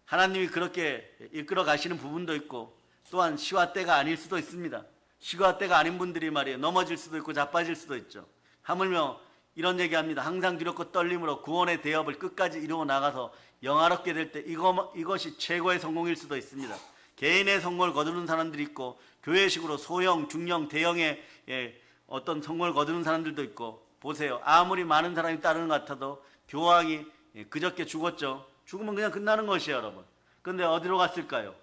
하나님이 그렇게 이끌어 가시는 부분도 있고, 또한 시와 때가 아닐 수도 있습니다. 시와 때가 아닌 분들이 말이에요, 넘어질 수도 있고 자빠질 수도 있죠. 하물며 이런 얘기합니다. 항상 두렵고 떨림으로 구원의 대업을 끝까지 이루어 나가서 영화롭게 될 때 이것이 최고의 성공일 수도 있습니다. 개인의 성공을 거두는 사람들이 있고, 교회식으로 소형, 중형, 대형의 어떤 성공을 거두는 사람들도 있고, 보세요. 아무리 많은 사람이 따르는 것 같아도 교황이 그저께 죽었죠. 죽으면 그냥 끝나는 것이에요, 여러분. 그런데 어디로 갔을까요?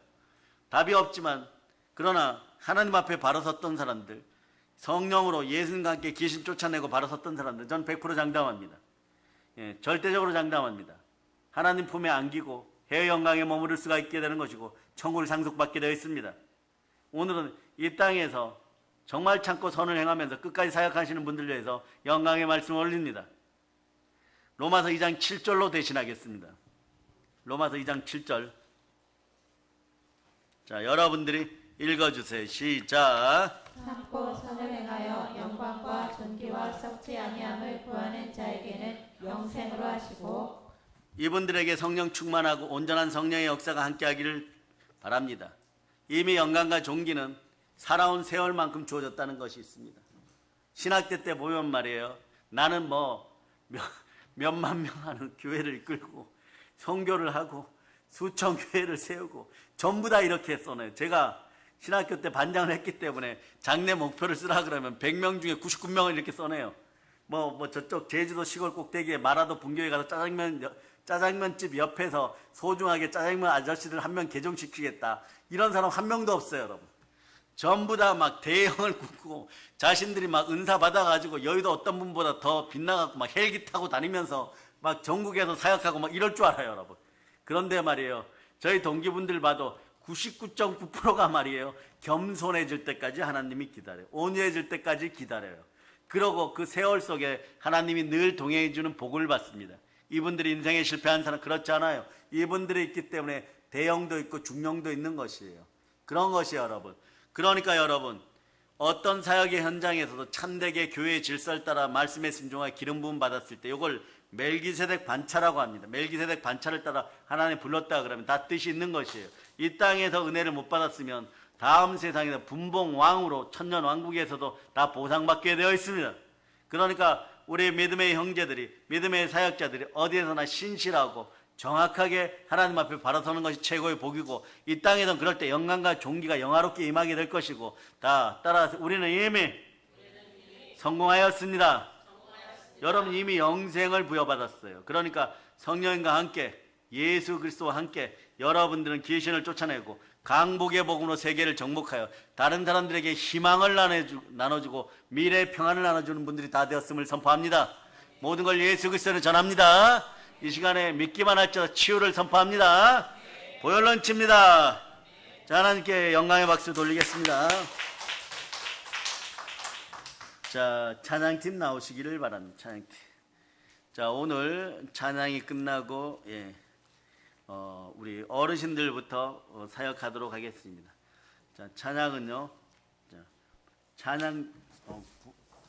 답이 없지만, 그러나 하나님 앞에 바로 섰던 사람들, 성령으로 예수님과 함께 귀신 쫓아내고 바로 섰던 사람들, 전 100% 장담합니다. 절대적으로 장담합니다. 하나님 품에 안기고 해외 영광에 머무를 수가 있게 되는 것이고 천국을 상속받게 되어 있습니다. 오늘은 이 땅에서 정말 참고 선을 행하면서 끝까지 사역하시는 분들 위해서 영광의 말씀을 올립니다. 로마서 2장 7절로 대신하겠습니다. 로마서 2장 7절. 자, 여러분들이 읽어주세요. 시작. 참고 선을 행하여 영광과 존귀와 썩지 아니함을 구하는 자에게는 영생으로 하시고, 이분들에게 성령 충만하고 온전한 성령의 역사가 함께하기를 바랍니다. 이미 영광과 존귀는 살아온 세월만큼 주어졌다는 것이 있습니다. 신학대 때 보면 말이에요, 나는 몇만 명 하는 교회를 이끌고 선교를 하고 수천 교회를 세우고 전부 다 이렇게 써내요. 제가 신학교 때 반장을 했기 때문에 장래 목표를 쓰라 그러면 100명 중에 99명을 이렇게 써내요. 저쪽 제주도 시골 꼭대기에 마라도 분교에 가서 짜장면집 옆에서 소중하게 짜장면 아저씨들 한 명 개종시키겠다. 이런 사람 한 명도 없어요, 여러분. 전부 다 막 대형을 굽고 자신들이 막 은사 받아가지고 여의도 어떤 분보다 더 빛나갖고 막 헬기 타고 다니면서 막 전국에서 사역하고 막 이럴 줄 알아요, 여러분. 그런데 말이에요, 저희 동기분들 봐도 99.9%가 말이에요, 겸손해질 때까지 하나님이 기다려요. 온유해질 때까지 기다려요. 그러고 그 세월 속에 하나님이 늘 동행해주는 복을 받습니다. 이분들이 인생에 실패한 사람 그렇지 않아요. 이분들이 있기 때문에 대형도 있고 중형도 있는 것이에요. 그런 것이에요, 여러분. 그러니까 여러분, 어떤 사역의 현장에서도 참되게 교회의 질서를 따라 말씀에 순종하여 기름 부음 받았을 때 이걸 멜기세덱 반차라고 합니다. 멜기세덱 반차를 따라 하나님 불렀다 그러면 다 뜻이 있는 것이에요. 이 땅에서 은혜를 못 받았으면 다음 세상에서 분봉 왕으로 천년 왕국에서도 다 보상받게 되어 있습니다. 그러니까 우리 믿음의 형제들이, 믿음의 사역자들이 어디에서나 신실하고 정확하게 하나님 앞에 바로 서는 것이 최고의 복이고, 이 땅에서는 그럴 때 영광과 존귀가 영화롭게 임하게 될 것이고, 다 따라서 우리는 이미 성공하였습니다. 여러분 이미 영생을 부여받았어요. 그러니까 성령님과 함께 예수 그리스도와 함께 여러분들은 귀신을 쫓아내고 강복의 복음으로 세계를 정복하여 다른 사람들에게 희망을 나눠주고 미래의 평안을 나눠주는 분들이 다 되었음을 선포합니다. 모든 걸 예수 그리스도로 전합니다. 이 시간에 믿기만 할지라도 치유를 선포합니다. 보혈런치입니다. 자, 하나님께 영광의 박수 돌리겠습니다. 자, 찬양팀 나오시기를 바랍니다. 찬양팀. 자, 오늘 찬양이 끝나고 우리 어르신들부터 사역하도록 하겠습니다. 자, 찬양은요. 자, 찬양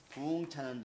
부흥 찬양